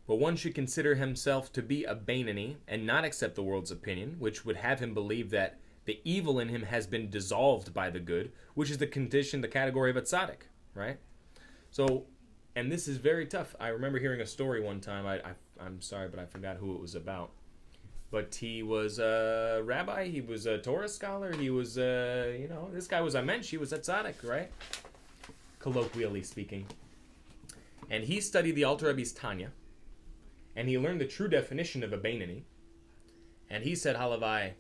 [SPEAKER 1] But one should consider himself to be a Beinoni and not accept the world's opinion, which would have him believe that the evil in him has been dissolved by the good, which is the category of a tzaddik, right? So, and this is very tough. I remember hearing a story one time. I'm sorry, but I forgot who it was about. But he was a rabbi. He was a Torah scholar. He was, this guy was a mensch. He was a tzaddik, right? Colloquially speaking. And he studied the Alter Rebbe's Tanya. And he learned the true definition of a Beinoni. And he said, Halavai,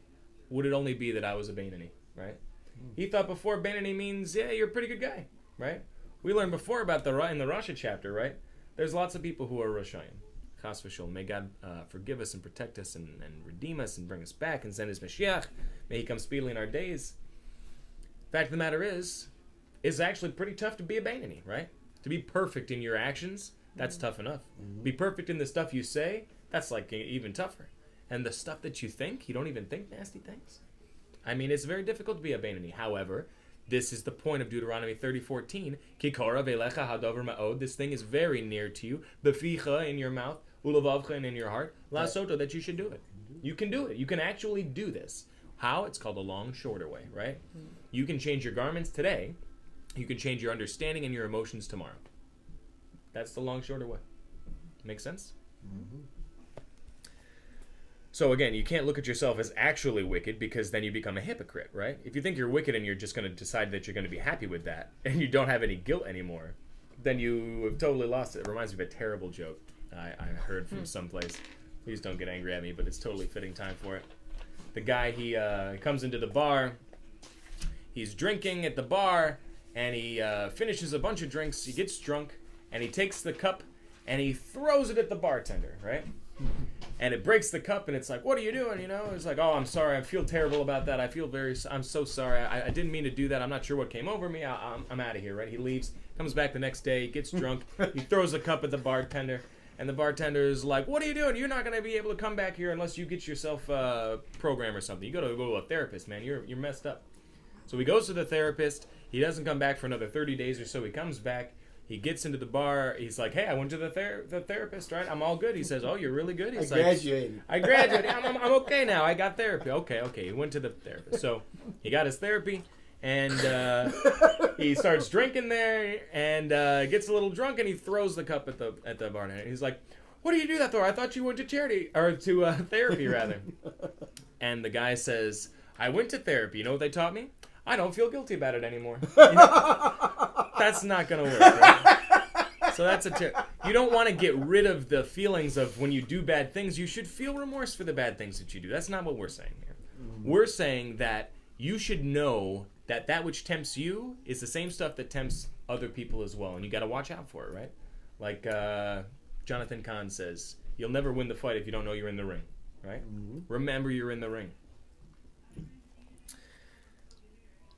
[SPEAKER 1] would it only be that I was a Beinoni, right? He thought before Beinoni means, yeah, you're a pretty good guy, right? We learned before about in the Rasha chapter, right? There's lots of people who are Roshayim. Chas v'sholem. May God forgive us and protect us and redeem us and bring us back and send his Mashiach. May he come speedily in our days. Fact of the matter is, it's actually pretty tough to be a Beinoni, right? To be perfect in your actions, that's tough enough. Be perfect in the stuff you say, that's like even tougher. And the stuff that you think, you don't even think nasty things. I mean, it's very difficult to be a Beinoni. However, this is the point of Deuteronomy 30:14. Kikora velecha hadover ma'od. This thing is very near to you. Beficha, in your mouth. Ulavavcha, and in your heart. La soto, that you should do it. You can do it. You can actually do this. How? It's called a long, shorter way, right? You can change your garments today. You can change your understanding and your emotions tomorrow. That's the long, shorter way. Make sense? So again, you can't look at yourself as actually wicked, because then you become a hypocrite, right? If you think you're wicked and you're just going to decide that you're going to be happy with that, and you don't have any guilt anymore, then you have totally lost it. It reminds me of a terrible joke I heard from someplace. Please don't get angry at me, but it's totally fitting time for it. The guy, he comes into the bar. He's drinking at the bar, and he finishes a bunch of drinks. He gets drunk, and he takes the cup, and he throws it at the bartender, right? And it breaks the cup, and it's like, what are you doing, you know? It's like, oh, I'm sorry, I feel terrible about that. I'm so sorry. I didn't mean to do that. I'm not sure what came over me. I'm out of here, right? He leaves, comes back the next day, gets drunk. He throws the cup at the bartender, and the bartender is like, what are you doing? You're not going to be able to come back here unless you get yourself a program or something. You got to go to a therapist, man. You're messed up. So he goes to the therapist. He doesn't come back for another 30 days or so. He comes back. He gets into the bar. He's like, hey, I went to the therapist, right? I'm all good. He says, oh, you're really good? He's
[SPEAKER 3] graduated.
[SPEAKER 1] I graduated. I'm okay now. I got therapy. Okay. He went to the therapist. So he got his therapy, and he starts drinking there, and gets a little drunk, and he throws the cup at the bartender. He's like, what do you do that for? I thought you went to therapy, rather. And the guy says, I went to therapy. You know what they taught me? I don't feel guilty about it anymore. You know? That's not going to work, right? So that's a tip. You don't want to get rid of the feelings of when you do bad things. You should feel remorse for the bad things that you do. That's not what we're saying here. We're saying that you should know that which tempts you is the same stuff that tempts other people as well. And you got to watch out for it, right? Like Jonathan Kahn says, you'll never win the fight if you don't know you're in the ring, right? Remember you're in the ring.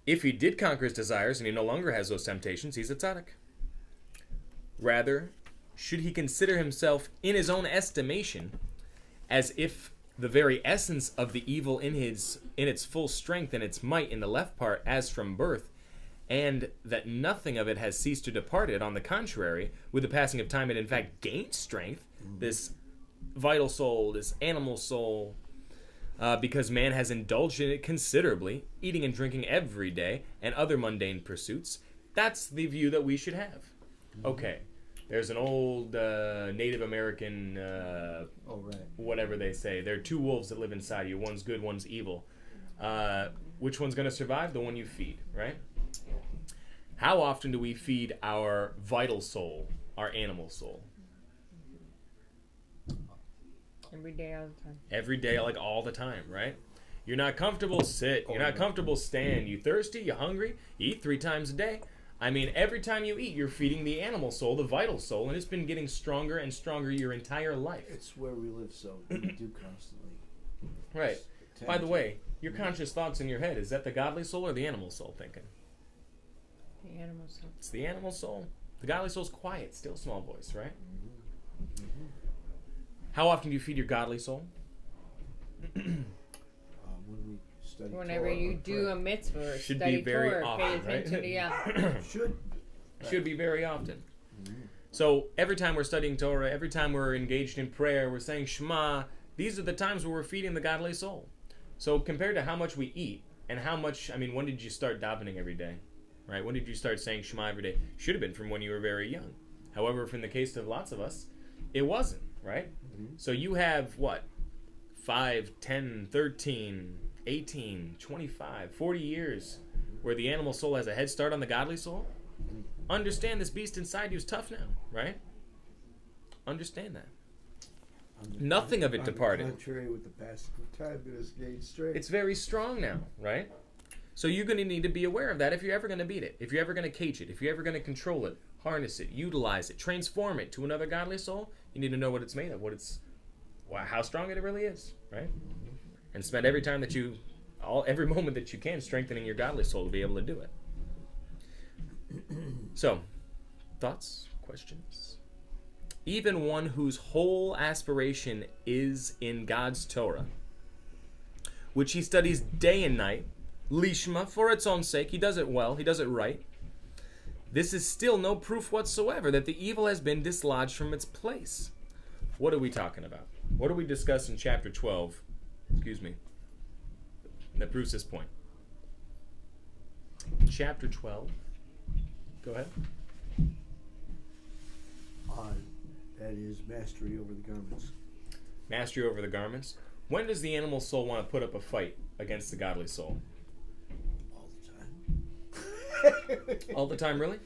[SPEAKER 1] If he did conquer his desires and he no longer has those temptations, he's a tzaddik. Rather, should he consider himself, in his own estimation, as if the very essence of the evil in its full strength and its might in the left part as from birth, and that nothing of it has ceased to depart it. On the contrary, with the passing of time, it in fact gains strength, this vital soul, this animal soul, because man has indulged in it considerably, eating and drinking every day, and other mundane pursuits. That's the view that we should have. Okay, there's an old Native American, whatever they say. There are two wolves that live inside you. One's good, one's evil. Which one's going to survive? The one you feed, right? How often do we feed our vital soul, our animal soul?
[SPEAKER 2] Every day, all the time.
[SPEAKER 1] Every day, like all the time, right? You're not comfortable, sit. You're not comfortable, stand. You thirsty, you hungry, you eat 3 times a day. I mean, every time you eat, you're feeding the animal soul, the vital soul, and it's been getting stronger and stronger your entire life.
[SPEAKER 3] It's where we live, so we do constantly.
[SPEAKER 1] Right. By the way, your conscious thoughts in your head, is that the godly soul or the animal soul thinking?
[SPEAKER 2] The animal soul.
[SPEAKER 1] It's the animal soul. The godly soul's quiet, still small voice, right? How often do you feed your godly soul?
[SPEAKER 3] When we study
[SPEAKER 2] Whenever
[SPEAKER 3] Torah
[SPEAKER 2] you
[SPEAKER 3] or
[SPEAKER 2] do
[SPEAKER 3] pray.
[SPEAKER 2] a mitzvah or
[SPEAKER 1] Should
[SPEAKER 2] study
[SPEAKER 1] be very
[SPEAKER 2] Torah,
[SPEAKER 1] often,
[SPEAKER 2] pay attention
[SPEAKER 1] right?
[SPEAKER 2] to
[SPEAKER 1] Should be very often. So every time we're studying Torah, every time we're engaged in prayer, we're saying Shema, these are the times where we're feeding the godly soul. So compared to how much we eat and how much, I mean, when did you start davening every day? Right? When did you start saying Shema every day? Should have been from when you were very young. However, in the case of lots of us, it wasn't, right? So you have, what, 5, 10, 13, 18, 25, 40 years where the animal soul has a head start on the godly soul? Understand this beast inside you is tough now, right? Understand that. Nothing of it departed.
[SPEAKER 3] Contrary with the passage of time, it is gained strength.
[SPEAKER 1] It's very strong now, right? So you're going to need to be aware of that if you're ever going to beat it, if you're ever going to cage it, if you're ever going to control it, harness it, utilize it, transform it to another godly soul. You need to know what it's made of, how strong it really is, right? And spend every time that every moment that you can strengthening your godly soul to be able to do it. So, thoughts, questions? Even one whose whole aspiration is in God's Torah, which he studies day and night, lishma, for its own sake, he does it well, he does it right. This is still no proof whatsoever that the evil has been dislodged from its place. What are we talking about? What do we discuss in chapter 12? That proves this point. Chapter 12. Go ahead.
[SPEAKER 3] That is mastery over the garments.
[SPEAKER 1] Mastery over the garments. When does the animal soul want to put up a fight against the godly soul?
[SPEAKER 3] All the time.
[SPEAKER 1] All the time, really?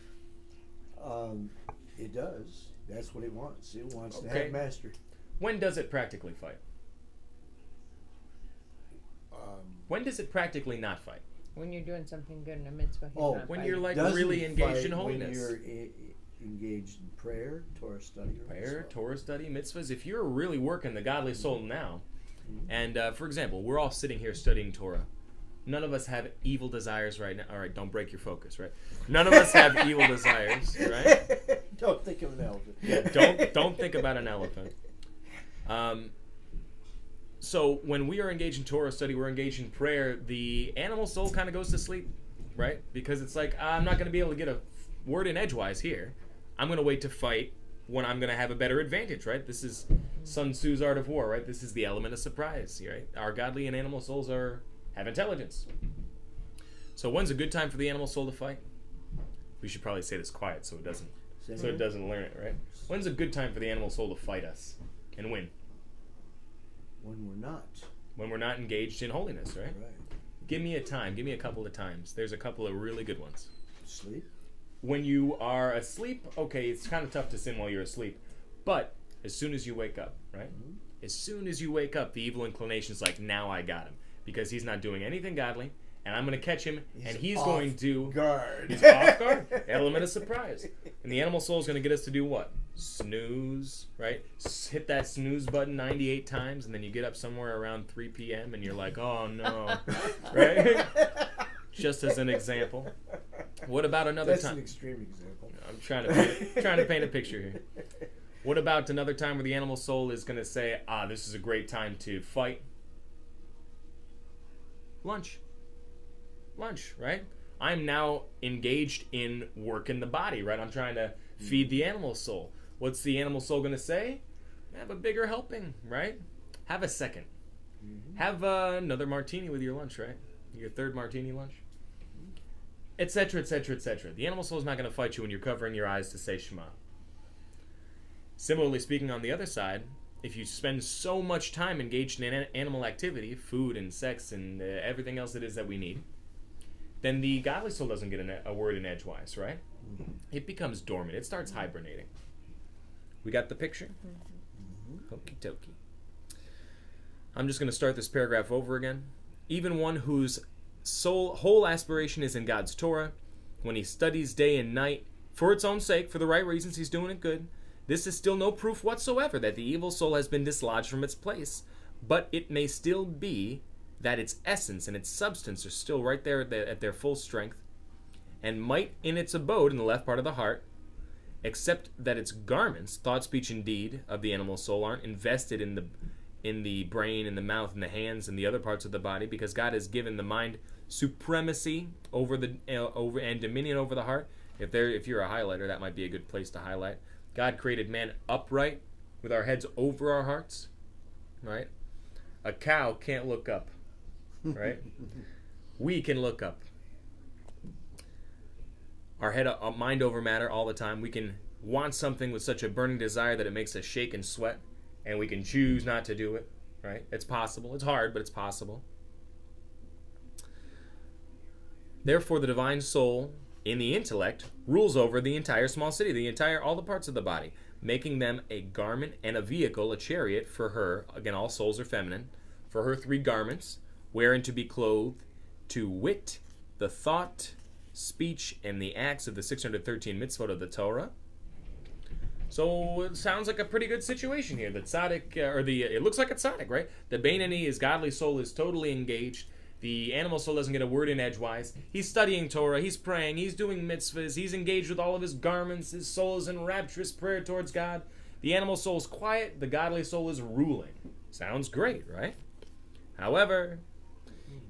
[SPEAKER 3] It does. That's what it wants. It wants to have mastery.
[SPEAKER 1] When does it practically fight? When does it practically not fight?
[SPEAKER 2] When you're doing something good in a mitzvah.
[SPEAKER 1] When you're like really engaged in holiness.
[SPEAKER 3] When you're engaged in prayer, Torah study.
[SPEAKER 1] Torah study, mitzvahs. If you're really working the godly soul now, and for example, we're all sitting here studying Torah. None of us have evil desires right now. All right, don't break your focus, right? None of us have evil desires, right?
[SPEAKER 3] Don't think of an elephant.
[SPEAKER 1] Yeah, don't think about an elephant. So when we are engaged in Torah study, we're engaged in prayer, the animal soul kind of goes to sleep, right? Because it's like, I'm not going to be able to get a word in edgewise here. I'm going to wait to fight when I'm going to have a better advantage, right? This is Sun Tzu's Art of War, right? This is the element of surprise, right? Our godly and animal souls have intelligence. So when's a good time for the animal soul to fight? We should probably say this quiet so it doesn't learn it, right? When's a good time for the animal soul to fight us and win?
[SPEAKER 3] When we're not.
[SPEAKER 1] When we're not engaged in holiness, right? Give me a time. Give me a couple of times. There's a couple of really good ones.
[SPEAKER 3] Sleep.
[SPEAKER 1] When you are asleep, okay, it's kind of tough to sin while you're asleep. But as soon as you wake up, right? Mm-hmm. As soon as you wake up, the evil inclination's like, now I got him. Because he's not doing anything godly, and I'm going to catch him, and he's going to... He's off guard. Element of surprise. And the animal soul is going to get us to do what? Snooze, right? Hit that snooze button 98 times, and then you get up somewhere around 3 p.m., and you're like, oh, no. Right? Just as an example. What about another time?
[SPEAKER 3] That's an extreme example.
[SPEAKER 1] I'm trying to paint a picture here. What about another time where the animal soul is going to say, this is a great time to fight? Lunch, right? I'm now engaged in working the body, right? I'm trying to feed the animal soul. What's the animal soul going to say? Have a bigger helping, right? Have a second. Have another martini with your lunch, right? Your third martini lunch, etc., etc., etc. The animal soul is not going to fight you when you're covering your eyes to say Shema. Similarly speaking, on the other side, if you spend so much time engaged in animal activity, food and sex and everything else it is that we need, then the godly soul doesn't get a word in edgewise, right? It becomes dormant. It starts hibernating. We got the picture? Okie dokie. I'm just going to start this paragraph over again. Even one whose whole aspiration is in God's Torah, when he studies day and night for its own sake, for the right reasons, he's doing it good. This is still no proof whatsoever that the evil soul has been dislodged from its place, but it may still be that its essence and its substance are still right there at their full strength, and might in its abode in the left part of the heart, except that its garments, thought, speech, and deed of the animal soul aren't invested in the brain and the mouth and the hands and the other parts of the body, because God has given the mind supremacy over and dominion over the heart. If you're a highlighter, that might be a good place to highlight. God created man upright with our heads over our hearts, right? A cow can't look up, right? We can look up. Our head, mind over matter all the time. We can want something with such a burning desire that it makes us shake and sweat, and we can choose not to do it, right? It's possible. It's hard, but it's possible. Therefore, the divine soul in the intellect rules over the entire small city, all the parts of the body, making them a garment and a vehicle, a chariot for her. Again, all souls are feminine. For her 3 garments, wherein to be clothed, to wit, the thought, speech, and the acts of the 613 mitzvot of the Torah. So it sounds like a pretty good situation here. The tzaddik, it looks like a tzaddik, right? The Beinani, his godly soul, is totally engaged. The animal soul doesn't get a word in edgewise. He's studying Torah, he's praying, he's doing mitzvahs, he's engaged with all of his garments, his soul is in rapturous prayer towards God. The animal soul is quiet, the godly soul is ruling. Sounds great, right? However,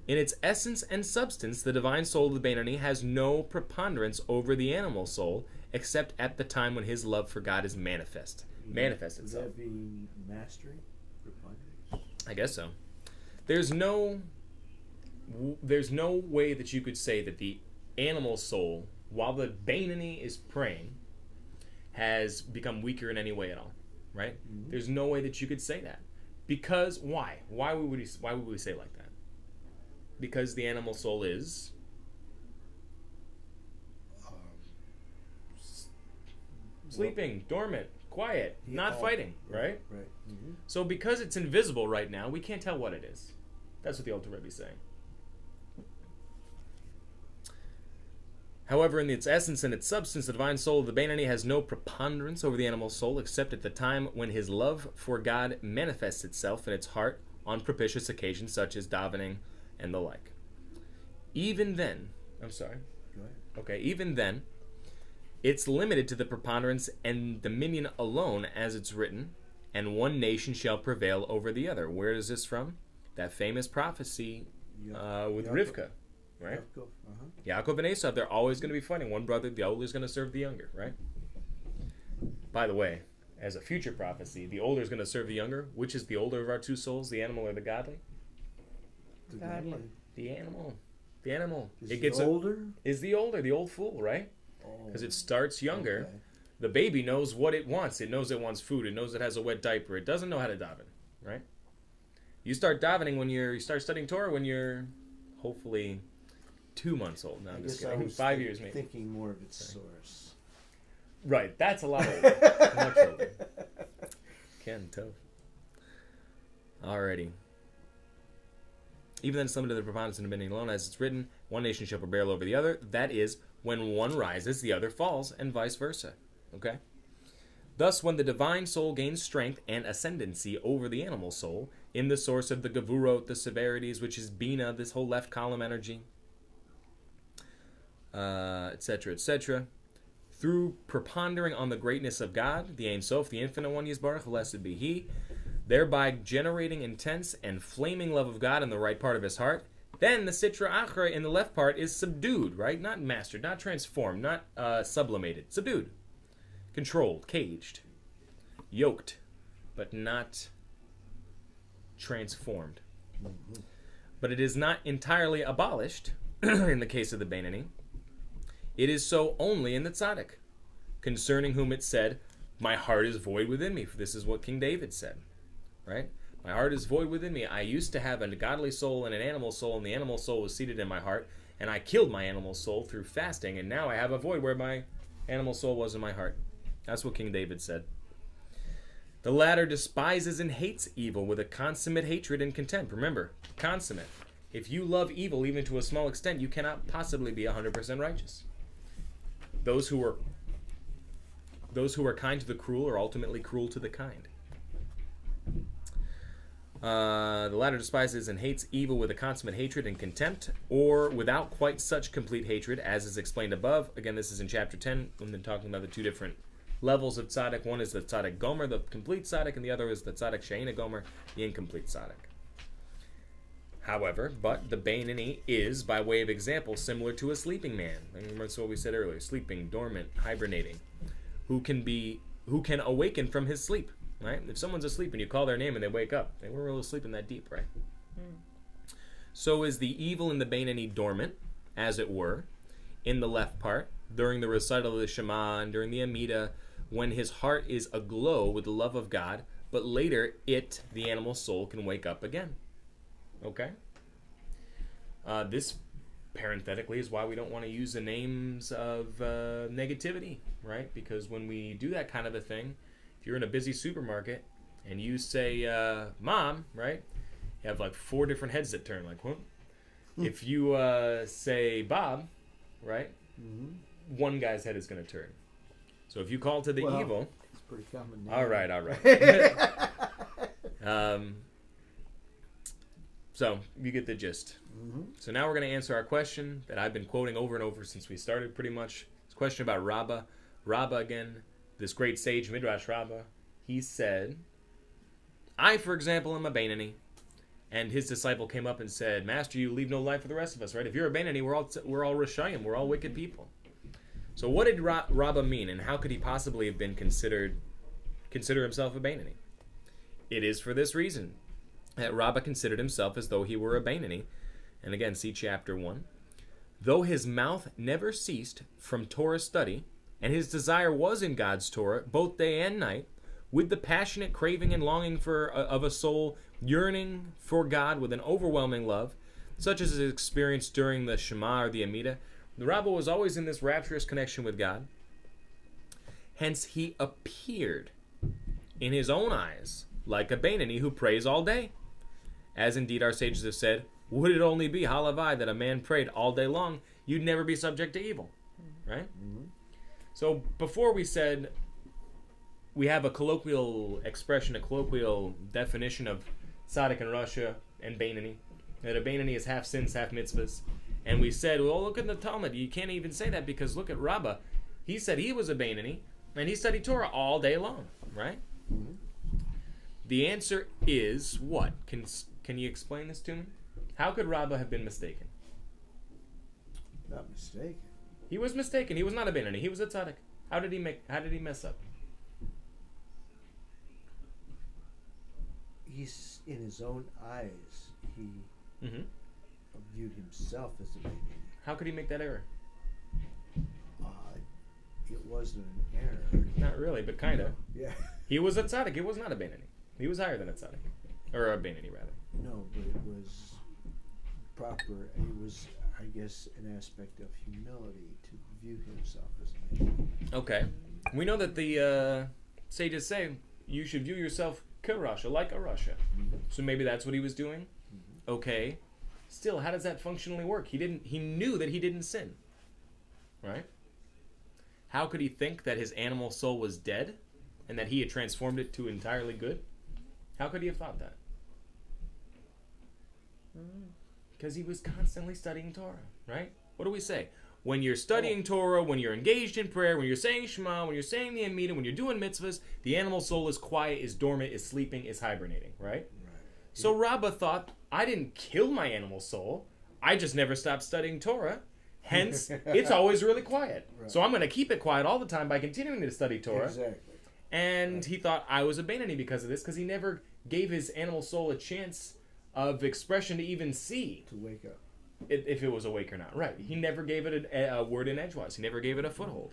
[SPEAKER 1] in its essence and substance, the divine soul of the Beinani has no preponderance over the animal soul, except at the time when his love for God is manifest itself.
[SPEAKER 3] Would that be mastery? Preponderance?
[SPEAKER 1] I guess so. There's no way that you could say that the animal soul, while the Beinani is praying, has become weaker in any way at all, right? Mm-hmm. There's no way that you could say that. Because, why? Why would we say it like that? Because the animal soul is sleeping, dormant, quiet, not fighting, right?
[SPEAKER 3] Right. Mm-hmm.
[SPEAKER 1] So because it's invisible right now, we can't tell what it is. That's what the Alter Rebbe is saying. However, in its essence and its substance, the divine soul of the Beinani has no preponderance over the animal soul, except at the time when his love for God manifests itself in its heart on propitious occasions such as davening and the like. Even then, I'm sorry.
[SPEAKER 3] Go ahead.
[SPEAKER 1] Okay, even then, it's limited to the preponderance and dominion alone, as it's written, and one nation shall prevail over the other. Where is this from? That famous prophecy with Rivka, right? Yaakov and Esau, they're always going to be fighting. One brother, the older, is going to serve the younger, right? By the way, as a future prophecy, the older is going to serve the younger. Which is the older of our 2 souls, the animal or the godly?
[SPEAKER 3] The godly.
[SPEAKER 1] The animal. The animal.
[SPEAKER 3] Is the older,
[SPEAKER 1] the old fool, right? Because it starts younger.
[SPEAKER 3] Okay.
[SPEAKER 1] The baby knows what it wants. It knows it wants food. It knows it has a wet diaper. It doesn't know how to daven, right? You start davening you start studying Torah when you're hopefully 2 months old. No, I'm just kidding. 5 years maybe.
[SPEAKER 3] Thinking more of its source.
[SPEAKER 1] Right, that's a lot older. Much older. Ken Tov. Alrighty. Even then, some of the preponderance and dominion alone, as it's written, one nation shall prevail over the other. That is, when one rises, the other falls, and vice versa. Okay? Thus, when the divine soul gains strength and ascendancy over the animal soul, in the source of the gevurot, the severities, which is bina, this whole left column energy, etc., etc., through prepondering on the greatness of God, the Ein Sof, the Infinite One, Yisbarach, blessed be He, thereby generating intense and flaming love of God in the right part of his heart, then the Sitra Achra in the left part is subdued, right? Not mastered, not transformed, not sublimated. Subdued. Controlled, caged, yoked, but not transformed. But it is not entirely abolished in the case of the Beinoni. It is so only in the tzaddik, concerning whom it said, my heart is void within me. For this is what King David said, right? My heart is void within me. I used to have a godly soul and an animal soul, and the animal soul was seated in my heart, and I killed my animal soul through fasting, and now I have a void where my animal soul was in my heart. That's what King David said. The latter despises and hates evil with a consummate hatred and contempt. Remember, consummate. If you love evil even to a small extent, you cannot possibly be 100% righteous. Those who are kind to the cruel are ultimately cruel to the kind. The latter despises and hates evil with a consummate hatred and contempt, or without quite such complete hatred, as is explained above. Again, this is in chapter 10, when they're talking about the two different levels of tzaddik. One is the tzaddik gomer, the complete tzaddik, and the other is the tzaddik she'ena gomer, the incomplete tzaddik. However, but the Beinoni is, by way of example, similar to a sleeping man. Remember, that's what we said earlier: sleeping, dormant, hibernating, who can awaken from his sleep. Right? If someone's asleep and you call their name and they wake up, they weren't really sleeping that deep, right? So is the evil in the Beinoni dormant, as it were, in the left part, during the recital of the Shema and during the Amida, when his heart is aglow with the love of God, but later it, the animal soul, can wake up again. Okay? This, parenthetically, is why we don't want to use the names of negativity, right? Because when we do that kind of a thing, if you're in a busy supermarket and you say, Mom, right? You have like 4 different heads that turn, like, what? If you say Bob, right? One guy's head is going to turn. So if you call to the evil...
[SPEAKER 3] It's pretty common now.
[SPEAKER 1] All right. So you get the gist. So now we're going to answer our question that I've been quoting over and over since we started, pretty much. It's a question about Rabbi. Rabbi, again, this great sage, Midrash Rabbi, he said, I, for example, am a Beinoni. And his disciple came up and said, Master, you leave no life for the rest of us, right? If you're a Beinoni, we're all Rishayim, we're all wicked people. So what did Rabbi mean, and how could he possibly have been consider himself a Beinoni? It is for this reason that Rabbi considered himself as though he were a Beinoni. And again, see chapter 1. Though his mouth never ceased from Torah study, and his desire was in God's Torah, both day and night, with the passionate craving and longing of a soul yearning for God with an overwhelming love, such as is experienced during the Shema or the Amida. The Rabbi was always in this rapturous connection with God. Hence, he appeared in his own eyes like a Beinoni who prays all day. As indeed our sages have said, would it only be halavai that a man prayed all day long, you'd never be subject to evil. Right? So before we said we have a colloquial expression, a colloquial definition of tzaddik and Rasha and Beinoni, that a Beinoni is half sins, half mitzvahs. And we said, well, look at the Talmud. You can't even say that because look at Rabbah. He said he was a Beinoni, and he studied Torah all day long, right? The answer is what? Can you explain this to me? How could Rabbah have been mistaken?
[SPEAKER 3] Not mistaken.
[SPEAKER 1] He was mistaken. He was not a Beinoni. He was a tzaddik. How did he mess up?
[SPEAKER 3] He's in his own eyes. He viewed himself as a Beinoni.
[SPEAKER 1] How could he make that error?
[SPEAKER 3] It wasn't an error.
[SPEAKER 1] Not really, but kind of.
[SPEAKER 3] Yeah.
[SPEAKER 1] He was a tzaddik. He was not a Beinoni. He was higher than a tzaddik. Or a Beinoni, rather.
[SPEAKER 3] No, but it was proper. It was, I guess, an aspect of humility to view himself as a Beinoni. Okay.
[SPEAKER 1] We know that the sages say you should view yourself ka-Rasha, like a Rasha. So maybe that's what he was doing? Okay. Still, how does that functionally work? He knew that he didn't sin. Right? How could he think that his animal soul was dead and that he had transformed it to entirely good? How could he have thought that? Because he was constantly studying Torah, right? What do we say? When you're studying Torah, when you're engaged in prayer, when you're saying Shema, when you're saying the Amida, when you're doing mitzvahs, the animal soul is quiet, is dormant, is sleeping, is hibernating, right? So Rabbah thought, I didn't kill my animal soul. I just never stopped studying Torah. Hence, it's always really quiet. Right. So I'm going to keep it quiet all the time by continuing to study Torah.
[SPEAKER 3] Exactly.
[SPEAKER 1] And he thought I was a Beinoni because of this, because he never gave his animal soul a chance of expression to even see
[SPEAKER 3] To wake up.
[SPEAKER 1] if it was awake or not. Right. He never gave it a word in edgewise. He never gave it a foothold.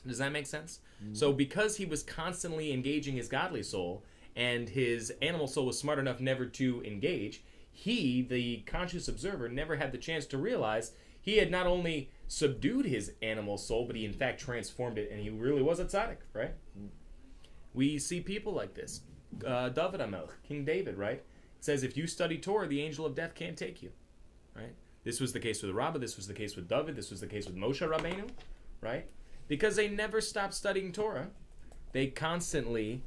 [SPEAKER 1] Does that make sense? Mm-hmm. So because he was constantly engaging his godly soul, and his animal soul was smart enough never to engage, he, the conscious observer, never had the chance to realize he had not only subdued his animal soul, but he in fact transformed it, and he really was a tzaddik, right? Mm. We see people like this. David HaMelech, King David, right? It says, if you study Torah, the angel of death can't take you, right? This was the case with Rabbi, this was the case with David, this was the case with Moshe Rabbeinu, right? Because they never stopped studying Torah. They constantly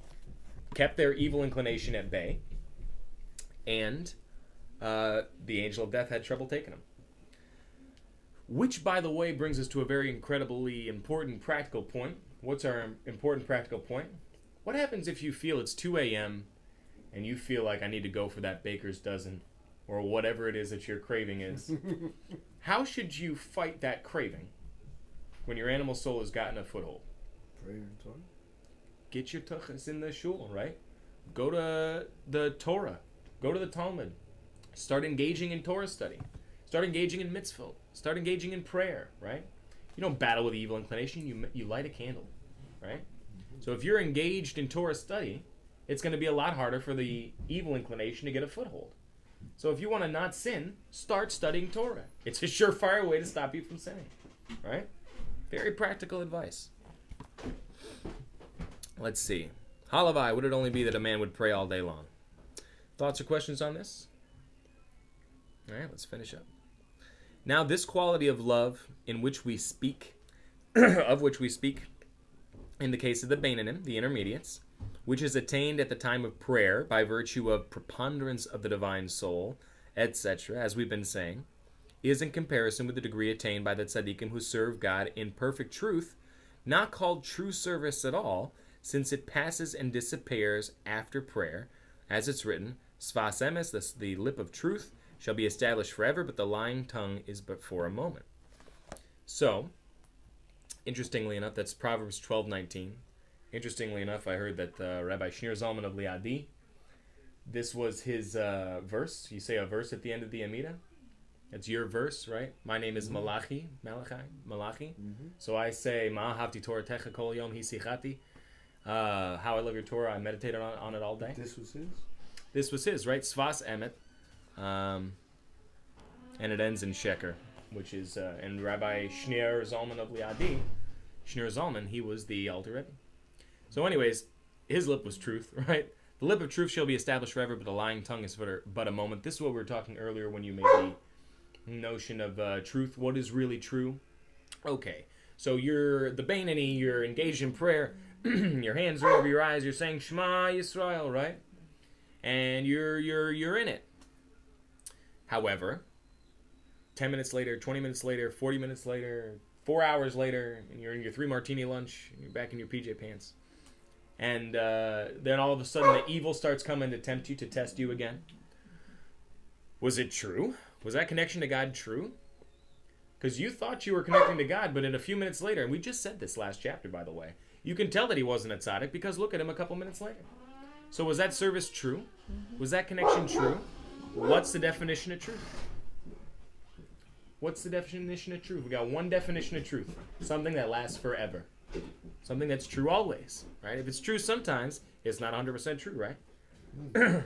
[SPEAKER 1] kept their evil inclination at bay, and the angel of death had trouble taking them. Which, by the way, brings us to a very incredibly important practical point. What's our important practical point? What happens if you feel it's 2 a.m. and you feel like I need to go for that baker's dozen, or whatever it is that your craving is? How should you fight that craving when your animal soul has gotten a foothold?
[SPEAKER 3] Prayer and Torah.
[SPEAKER 1] Get your tuchas in the shul, right? Go to the Torah. Go to the Talmud. Start engaging in Torah study. Start engaging in mitzvot. Start engaging in prayer, right? You don't battle with evil inclination. You light a candle, right? Mm-hmm. So if you're engaged in Torah study, it's going to be a lot harder for the evil inclination to get a foothold. So if you want to not sin, start studying Torah. It's a surefire way to stop you from sinning, right? Very practical advice. Let's see. Halavai, would it only be that a man would pray all day long? Thoughts or questions on this? All right, let's finish up. Now, this quality of love in which we speak, in the case of the Beinanim, the intermediates, which is attained at the time of prayer by virtue of preponderance of the divine soul, etc., as we've been saying, is in comparison with the degree attained by the tzaddikim who serve God in perfect truth, not called true service at all, since it passes and disappears after prayer, as it's written, Sfas emes, the lip of truth, shall be established forever, but the lying tongue is but for a moment. So, interestingly enough, that's Proverbs 12:19. Interestingly enough, I heard that Rabbi Schneur Zalman of Liadi, this was his verse. You say a verse at the end of the Amida. It's your verse, right? My name is Malachi. Mm-hmm. So I say, Ma'ahavti Torah techa kol yom hisichati. How I love your Torah, I meditated on it all day.
[SPEAKER 3] This was his?
[SPEAKER 1] This was his, right? Sfas emet. And it ends in Sheker, which is, and Rabbi Schneur Zalman of Liadi, Schneur Zalman, he was the Alter Rebbe. So anyways, his lip was truth, right? The lip of truth shall be established forever, but the lying tongue is but a moment. This is what we were talking earlier when you made the notion of truth. What is really true? Okay, so you're the Beinani, you're engaged in prayer, your hands are over your eyes, you're saying Shema Yisrael, right? And you're in it. However, 10 minutes later, 20 minutes later, 40 minutes later, 4 hours later, and you're in your 3 martini lunch, and you're back in your PJ pants. And then all of a sudden the evil starts coming to tempt you, to test you again. Was it true? Was that connection to God true? Because you thought you were connecting to God, but in a few minutes later, and we just said this last chapter, by the way, you can tell that he wasn't a tzaddik because look at him a couple minutes later. So was that service true? Was that connection true? What's the definition of truth? What's the definition of truth? We got one definition of truth. Something that lasts forever. Something that's true always, right? If it's true sometimes, it's not 100% true, right?
[SPEAKER 3] The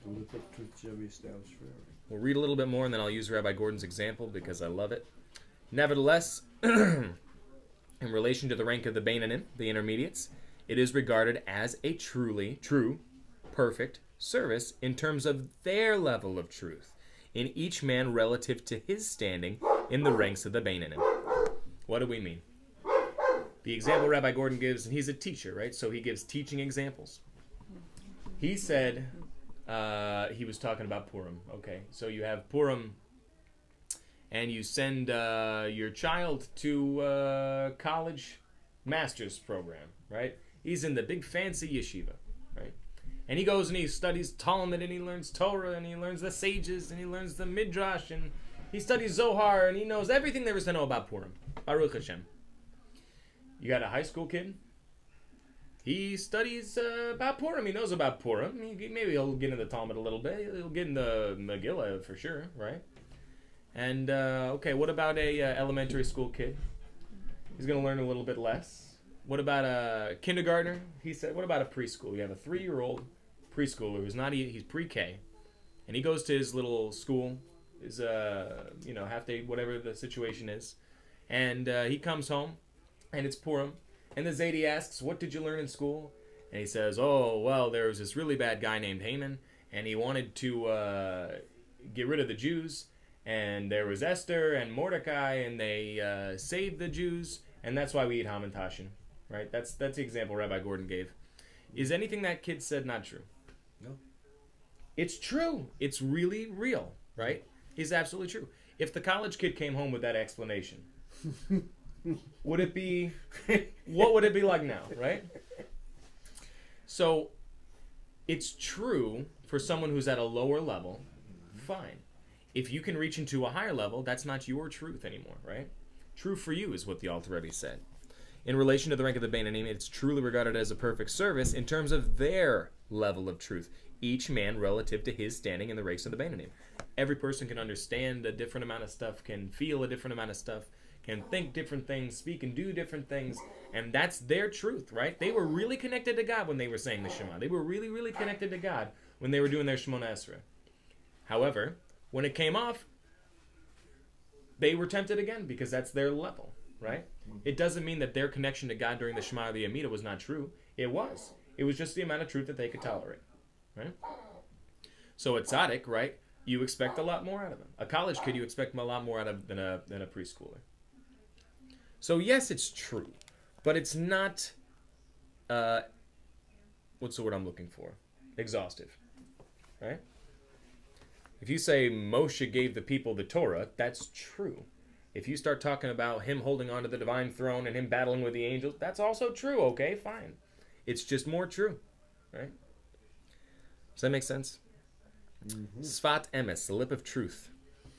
[SPEAKER 3] lip of truth shall be established forever.
[SPEAKER 1] We'll read a little bit more, and then I'll use Rabbi Gordon's example because I love it. Nevertheless, in relation to the rank of the Beinanim, the intermediates, it is regarded as a truly true, perfect service in terms of their level of truth, in each man relative to his standing in the ranks of the Beinanim. What do we mean? The example Rabbi Gordon gives, and he's a teacher, right? So he gives teaching examples. He said, he was talking about Purim. Okay, so you have Purim, and you send your child to a college master's program, right? He's in the big fancy yeshiva, right? And he goes and he studies Talmud, and he learns Torah, and he learns the sages, and he learns the Midrash, and he studies Zohar, and he knows everything there is to know about Purim. Baruch Hashem. You got a high school kid He studies about Purim. He knows about Purim. Maybe he'll get into the Talmud a little bit. He'll get into Megillah for sure, right? And, okay, what about a elementary school kid? He's going to learn a little bit less. What about a kindergartner? He said, what about a preschool? You have a 3-year-old preschooler he's pre-K, and he goes to his little school, his, half day, whatever the situation is, and he comes home, and it's Purim. And the Zaidi asks, what did you learn in school? And he says, oh, well, there was this really bad guy named Haman, and he wanted to get rid of the Jews. And there was Esther and Mordecai, and they saved the Jews, and that's why we eat ham and tashin. Right? That's the example Rabbi Gordon gave. Is anything that kid said not true?
[SPEAKER 3] No.
[SPEAKER 1] It's true. It's really real, right? It's absolutely true. If the college kid came home with that explanation... would it be, what would it be like now, right? So, it's true for someone who's at a lower level, fine. If you can reach into a higher level, that's not your truth anymore, right? True for you is what the Alter Rebbe said. In relation to the rank of the Beinanim, it's truly regarded as a perfect service in terms of their level of truth, each man relative to his standing in the ranks of the Beinanim. Every person can understand a different amount of stuff, can feel a different amount of stuff, can think different things, speak and do different things, and that's their truth, right? They were really connected to God when they were saying the Shema. They were really, really connected to God when they were doing their Shemona Esrei. However, when it came off, they were tempted again because that's their level, right? It doesn't mean that their connection to God during the Shema or the Amidah was not true. It was. It was just the amount of truth that they could tolerate, right? So a tzaddik, right, you expect a lot more out of him. A college kid, you expect a lot more out of than a preschooler. So yes, it's true, but it's not, what's the word I'm looking for? Exhaustive, right? If you say Moshe gave the people the Torah, that's true. If you start talking about him holding on to the divine throne and him battling with the angels, that's also true, okay, fine. It's just more true, right? Does that make sense? Mm-hmm. Sfat emes, the lip of truth.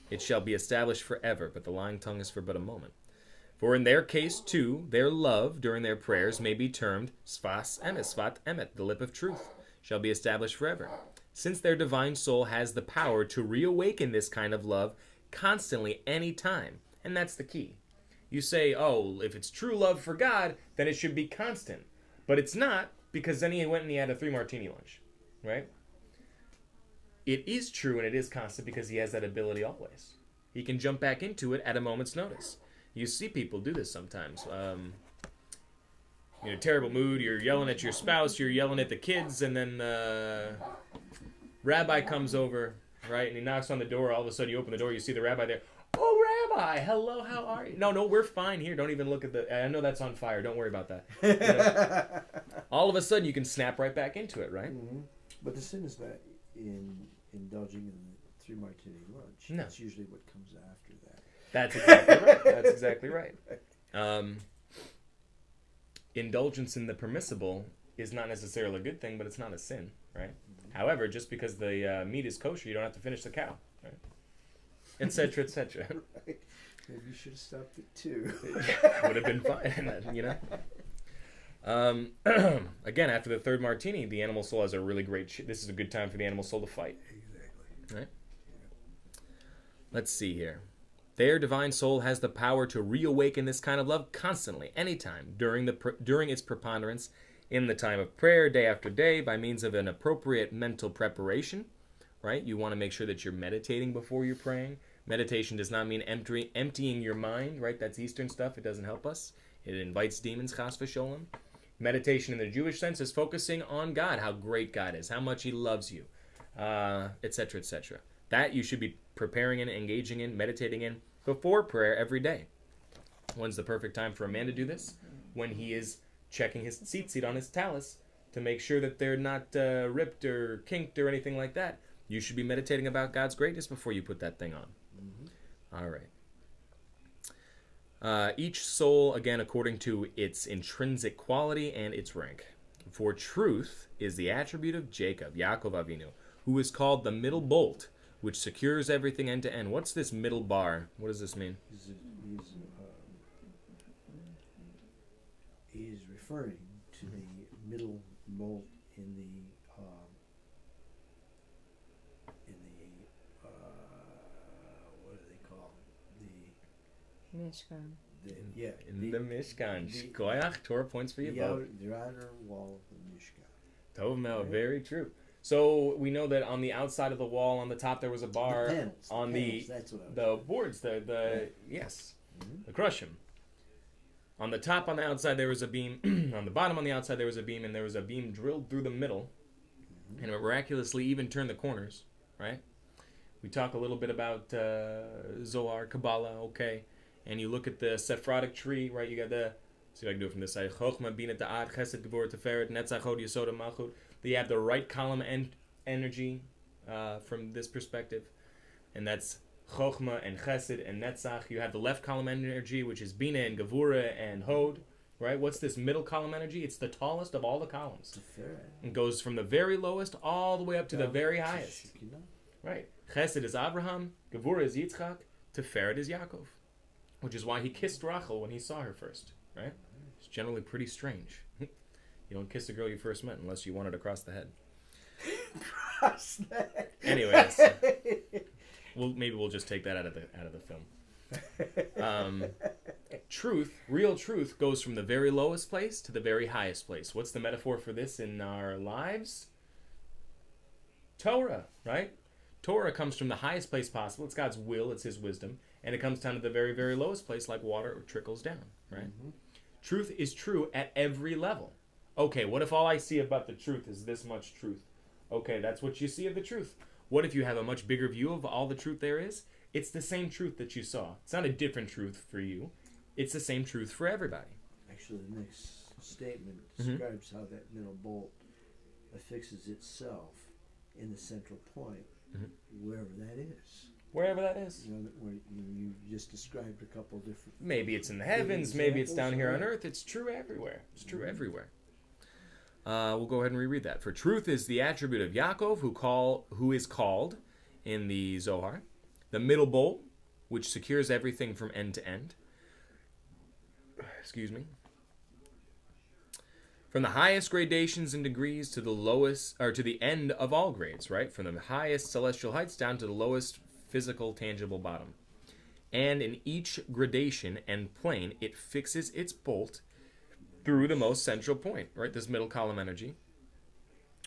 [SPEAKER 1] It shall be established forever, but the lying tongue is for but a moment. For in their case, too, their love during their prayers may be termed sfas emes, sfat emet, the lip of truth, shall be established forever. Since their divine soul has the power to reawaken this kind of love constantly, any time. And that's the key. You say, oh, if it's true love for God, then it should be constant. But it's not, because then he went and he had a 3-martini lunch, right? It is true and it is constant because he has that ability always. He can jump back into it at a moment's notice. You see people do this sometimes. You're in a terrible mood, you're yelling at your spouse, you're yelling at the kids, and then Rabbi comes over, right, and he knocks on the door. All of a sudden you open the door, you see the Rabbi there. Oh, Rabbi, hello, how are you? No, we're fine here. Don't even look at I know that's on fire. Don't worry about that. All of a sudden you can snap right back into it, right?
[SPEAKER 3] Mm-hmm. But the sin is not in indulging in the 3-martini lunch.
[SPEAKER 1] No.
[SPEAKER 3] That's usually what comes after that.
[SPEAKER 1] That's exactly right. That's exactly right. Indulgence in the permissible is not necessarily a good thing, but it's not a sin, right? Mm-hmm. However, just because the meat is kosher, you don't have to finish the cow, right? Etc., etc.
[SPEAKER 3] Right. Maybe you should have stopped it too.
[SPEAKER 1] Would have been fine, you know? Again, after the 3rd martini, the animal soul has a really great... This is a good time for the animal soul to fight.
[SPEAKER 3] Exactly.
[SPEAKER 1] Right? Let's see here. Their divine soul has the power to reawaken this kind of love constantly, anytime, during its preponderance, in the time of prayer, day after day, by means of an appropriate mental preparation, right? You want to make sure that you're meditating before you're praying. Meditation does not mean emptying your mind, right? That's Eastern stuff. It doesn't help us. It invites demons, chas v'sholem. Meditation in the Jewish sense is focusing on God, how great God is, how much he loves you, etc., etc. That you should be preparing in, engaging in, meditating in before prayer every day. When's the perfect time for a man to do this? When he is checking his tzitzit on his talus to make sure that they're not ripped or kinked or anything like that. You should be meditating about God's greatness before you put that thing on. Mm-hmm. All right. Each soul, again, according to its intrinsic quality and its rank. For truth is the attribute of Jacob, Yaakov Avinu, who is called the middle bolt, which secures everything end to end. What's this middle bar? What does this mean?
[SPEAKER 3] He is referring to the middle bolt in the what do they call it?
[SPEAKER 2] Mishkan.
[SPEAKER 1] In the Mishkan. Shkoyach, Torah points for you both.
[SPEAKER 3] The outer wall of the Mishkan.
[SPEAKER 1] Tov Mel, very true. So we know that on the outside of the wall, on the top there was a bar.
[SPEAKER 3] The panels,
[SPEAKER 1] on the boards, the crushim. On the top, on the outside, there was a beam. On the bottom, on the outside, there was a beam, and there was a beam drilled through the middle, and it miraculously even turned the corners. Right? We talk a little bit about Zohar, Kabbalah, okay, and you look at the Sephardic tree, right? You got the. See if I can do it from this side. Chochma, Bina, Ta'ad, Chesed, Gevurah, Teferet, Netzach, Hod, Yesod, Malchut. You have the right column energy from this perspective, and that's Chochma and Chesed and Netzach. You have the left column energy, which is Bina and Gevurah and Hod, right? What's this middle column energy? It's the tallest of all the columns. It goes from the very lowest all the way up to the very highest. Right. Chesed is Abraham, Gevurah is Yitzchak, Teferet is Yaakov, which is why he kissed Rachel when he saw her first, right? It's generally pretty strange. You don't kiss a girl you first met unless you want it across the head.
[SPEAKER 3] Across the head.
[SPEAKER 1] Anyways, maybe we'll just take that out of the film. Truth, real truth, goes from the very lowest place to the very highest place. What's the metaphor for this in our lives? Torah, right? Torah comes from the highest place possible. It's God's will. It's His wisdom, and it comes down to the very, very lowest place, like water trickles down. Right? Mm-hmm. Truth is true at every level. Okay, what if all I see about the truth is this much truth? Okay, that's what you see of the truth. What if you have a much bigger view of all the truth there is? It's the same truth that you saw. It's not a different truth for you. It's the same truth for everybody.
[SPEAKER 3] Actually, the next statement describes how that middle bolt affixes itself in the central point, wherever that is.
[SPEAKER 1] Wherever that is.
[SPEAKER 3] You know, where you just described a couple different...
[SPEAKER 1] Maybe it's in the heavens, maybe it's down here on earth. It's true everywhere. It's true everywhere. We'll go ahead and reread that. For truth is the attribute of Yaakov, who is called in the Zohar, the middle bolt, which secures everything from end to end. Excuse me. From the highest gradations and degrees to the lowest, or to the end of all grades, right? From the highest celestial heights down to the lowest physical, tangible bottom. And in each gradation and plane, it fixes its bolt through the most central point, right? This middle column energy,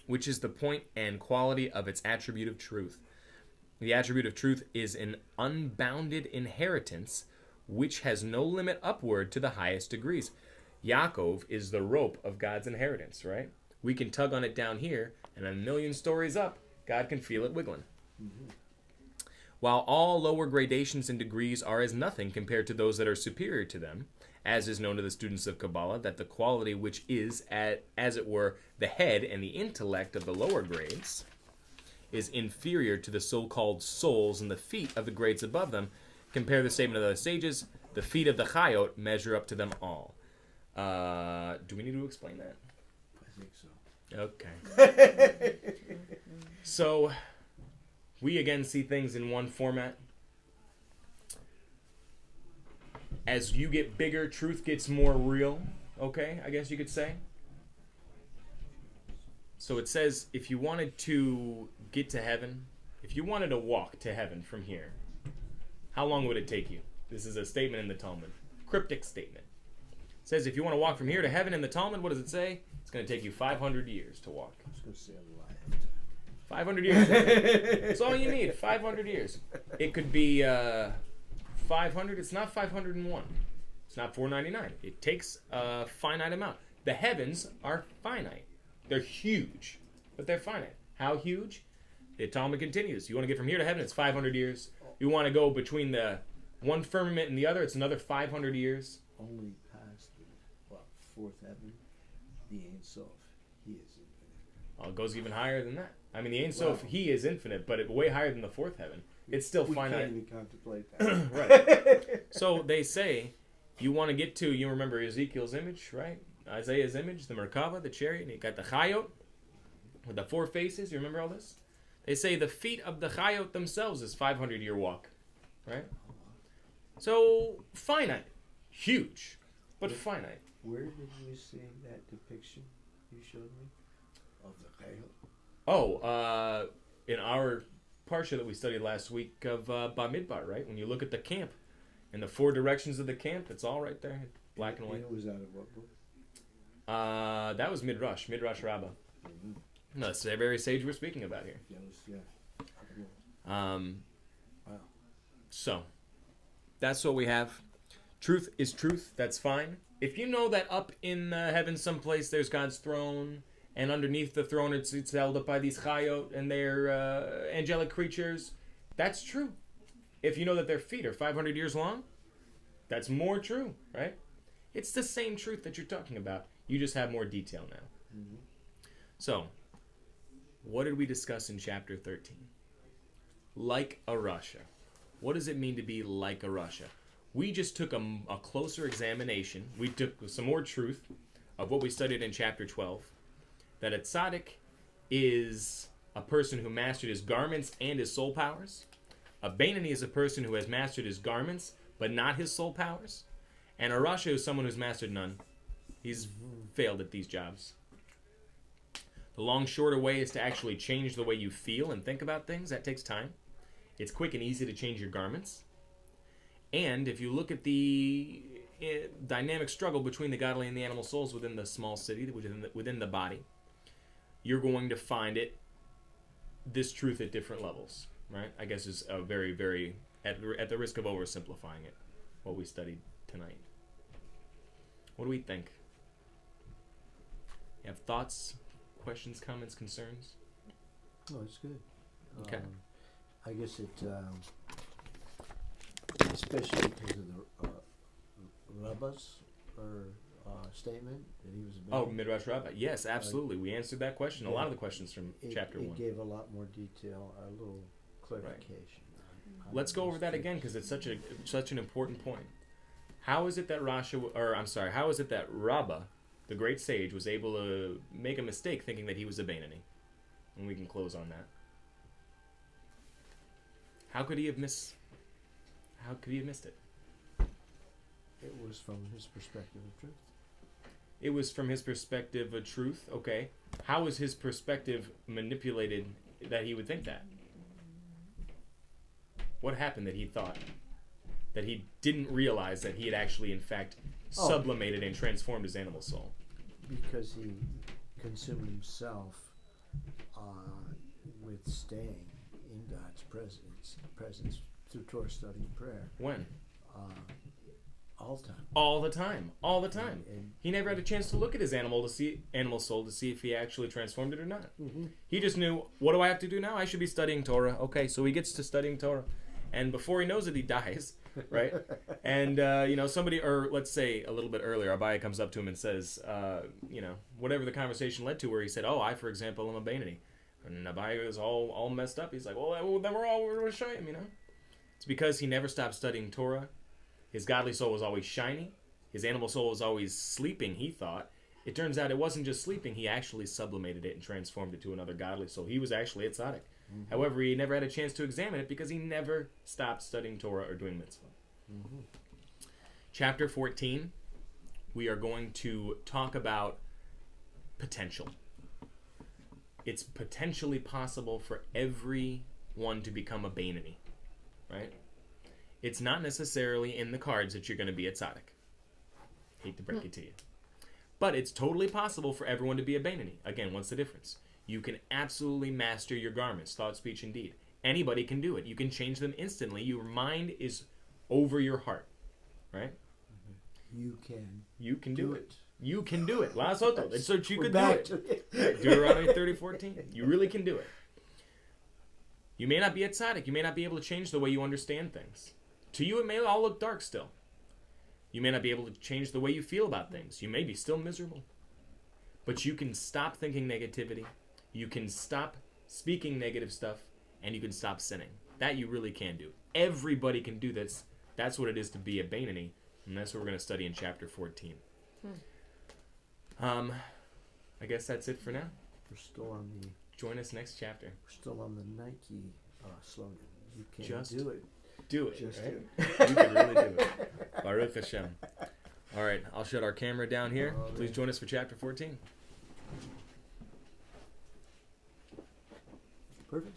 [SPEAKER 1] which is the point and quality of its attribute of truth. The attribute of truth is an unbounded inheritance which has no limit upward to the highest degrees. Yaakov is the rope of God's inheritance, right? We can tug on it down here, and a million stories up, God can feel it wiggling. Mm-hmm. While all lower gradations and degrees are as nothing compared to those that are superior to them, as is known to the students of Kabbalah, that the quality which is, as it were, the head and the intellect of the lower grades is inferior to the so-called souls and the feet of the grades above them. Compare the statement of the sages, the feet of the Chayot measure up to them all. Do we need to explain that?
[SPEAKER 3] I think so.
[SPEAKER 1] Okay. So, we again see things in one format. As you get bigger, truth gets more real. Okay, I guess you could say. So it says, if you wanted to get to heaven, if you wanted to walk to heaven from here, how long would it take you? This is a statement in the Talmud. Cryptic statement. It says, if you want to walk from here to heaven in the Talmud, what does it say? It's going to take you 500 years to walk.
[SPEAKER 3] I was going to say a lifetime.
[SPEAKER 1] 500 years. That's all you need, 500 years. It could be 500. It's not 501. It's not 499. It takes a finite amount. The heavens are finite. They're huge, but they're finite. How huge? The Talmud continues. You want to get from here to heaven, it's 500 years. You want to go between the one firmament and the other, it's another 500 years.
[SPEAKER 3] Only past the fourth heaven, the Ein Sof, he is infinite.
[SPEAKER 1] Well, it goes even higher than that. I mean, the Ein Sof, he is infinite, but way higher than the fourth heaven. It's still finite.
[SPEAKER 3] We can't even contemplate that.
[SPEAKER 1] Right. So they say, you want to get to, you remember Ezekiel's image, right? Isaiah's image, the Merkava, the chariot, and you got the Chayot with the four faces. You remember all this? They say the feet of the Chayot themselves is 500-year walk, right? So, finite. Huge, but finite.
[SPEAKER 3] Where did you see that depiction? you showed me? Of the Chayil?
[SPEAKER 1] Oh, in our parsha that we studied last week of Bamidbar, right? When you look at the camp and the 4 directions of the camp, it's all right there, black and white.
[SPEAKER 3] It was out of what book?
[SPEAKER 1] That was Midrash Rabbah.
[SPEAKER 3] Mm-hmm.
[SPEAKER 1] No, that's the very sage we're speaking about here.
[SPEAKER 3] Wow.
[SPEAKER 1] So, that's what we have. Truth is truth. That's fine. If you know that up in heaven someplace there's God's throne, and underneath the throne it's held up by these chayot and their angelic creatures, that's true. If you know that their feet are 500 years long, that's more true, right? It's the same truth that you're talking about. You just have more detail now.
[SPEAKER 3] Mm-hmm.
[SPEAKER 1] So, what did we discuss in chapter 13? Like a Rasha. What does it mean to be like a Rasha? We just took a closer examination. We took some more truth of what we studied in chapter 12. That a tzaddik is a person who mastered his garments and his soul powers. A Beinoni is a person who has mastered his garments, but not his soul powers. And a Rasha is someone who's mastered none. He's failed at these jobs. The long, shorter way is to actually change the way you feel and think about things. That takes time. It's quick and easy to change your garments. And if you look at the dynamic struggle between the godly and the animal souls within the small city, within the body, you're going to find this truth at different levels, right? I guess is a very, very, at the risk of oversimplifying it, what we studied tonight. What do we think? You have thoughts, questions, comments, concerns?
[SPEAKER 3] No, it's good.
[SPEAKER 1] Okay.
[SPEAKER 3] I guess it, especially because of the Rabbi's statement that he was a
[SPEAKER 1] Oh, Midrash Rabbi. Yes, absolutely. We answered that question. A lot of the questions from chapter 1.
[SPEAKER 3] It gave a lot more detail, a little clarification. Right.
[SPEAKER 1] Let's go over that again because it's such an important point. How is it that how is it that Rabbi, the great sage, was able to make a mistake thinking that he was a Beinoni? And we can close on that. How could he have missed it?
[SPEAKER 3] It was from his perspective of truth.
[SPEAKER 1] It was from his perspective of truth, okay. How was his perspective manipulated that he would think that? What happened that he thought? That he didn't realize that he had actually, in fact, sublimated and transformed his animal soul?
[SPEAKER 3] Because he consumed himself with staying in God's presence through Torah study and prayer.
[SPEAKER 1] When?
[SPEAKER 3] All the time.
[SPEAKER 1] All the time. And he never had a chance to look at his animal soul to see if he actually transformed it or not.
[SPEAKER 3] Mm-hmm.
[SPEAKER 1] He just knew, what do I have to do now? I should be studying Torah. Okay, so he gets to studying Torah. And before he knows it, he dies, right? And, somebody, or let's say a little bit earlier, Rabbi comes up to him and says, whatever the conversation led to, where he said, I, for example, am a Beinoni. And Rabbi was all messed up. He's like, well, then we're going to show him, It's because he never stopped studying Torah. His godly soul was always shiny. His animal soul was always sleeping, he thought. It turns out it wasn't just sleeping. He actually sublimated it and transformed it to another godly soul. He was actually a tzaddik. Mm-hmm. However, he never had a chance to examine it because he never stopped studying Torah or doing mitzvah. Mm-hmm. Chapter 14, we are going to talk about potential. It's potentially possible for everyone to become a Beinoni, right? It's not necessarily in the cards that you're going to be a tzaddik. Hate to break it to you. But it's totally possible for everyone to be a Beinoni. Again, what's the difference? You can absolutely master your garments, thought, speech, and deed. Anybody can do it. You can change them instantly. Your mind is over your heart, right?
[SPEAKER 3] You can.
[SPEAKER 1] You can do it. You can do it. La Soto. So you could do it.
[SPEAKER 3] Right.
[SPEAKER 1] Deuteronomy 30:14. You really can do it. You may not be a tzaddik. You may not be able to change the way you understand things. To you, it may all look dark still. You may not be able to change the way you feel about things. You may be still miserable. But you can stop thinking negativity. You can stop speaking negative stuff. And you can stop sinning. That you really can do. Everybody can do this. That's what it is to be a Beinoni. And that's what we're going to study in chapter 14. I guess that's it for now.
[SPEAKER 3] We're still on the...
[SPEAKER 1] Join us next chapter.
[SPEAKER 3] We're still on the Nike slogan. You can
[SPEAKER 1] Just
[SPEAKER 3] do it.
[SPEAKER 1] Do it.
[SPEAKER 3] Just
[SPEAKER 1] right?
[SPEAKER 3] do it.
[SPEAKER 1] You can really do it. Baruch Hashem. All right, I'll shut our camera down here. Please join us for chapter 14.
[SPEAKER 3] Perfect.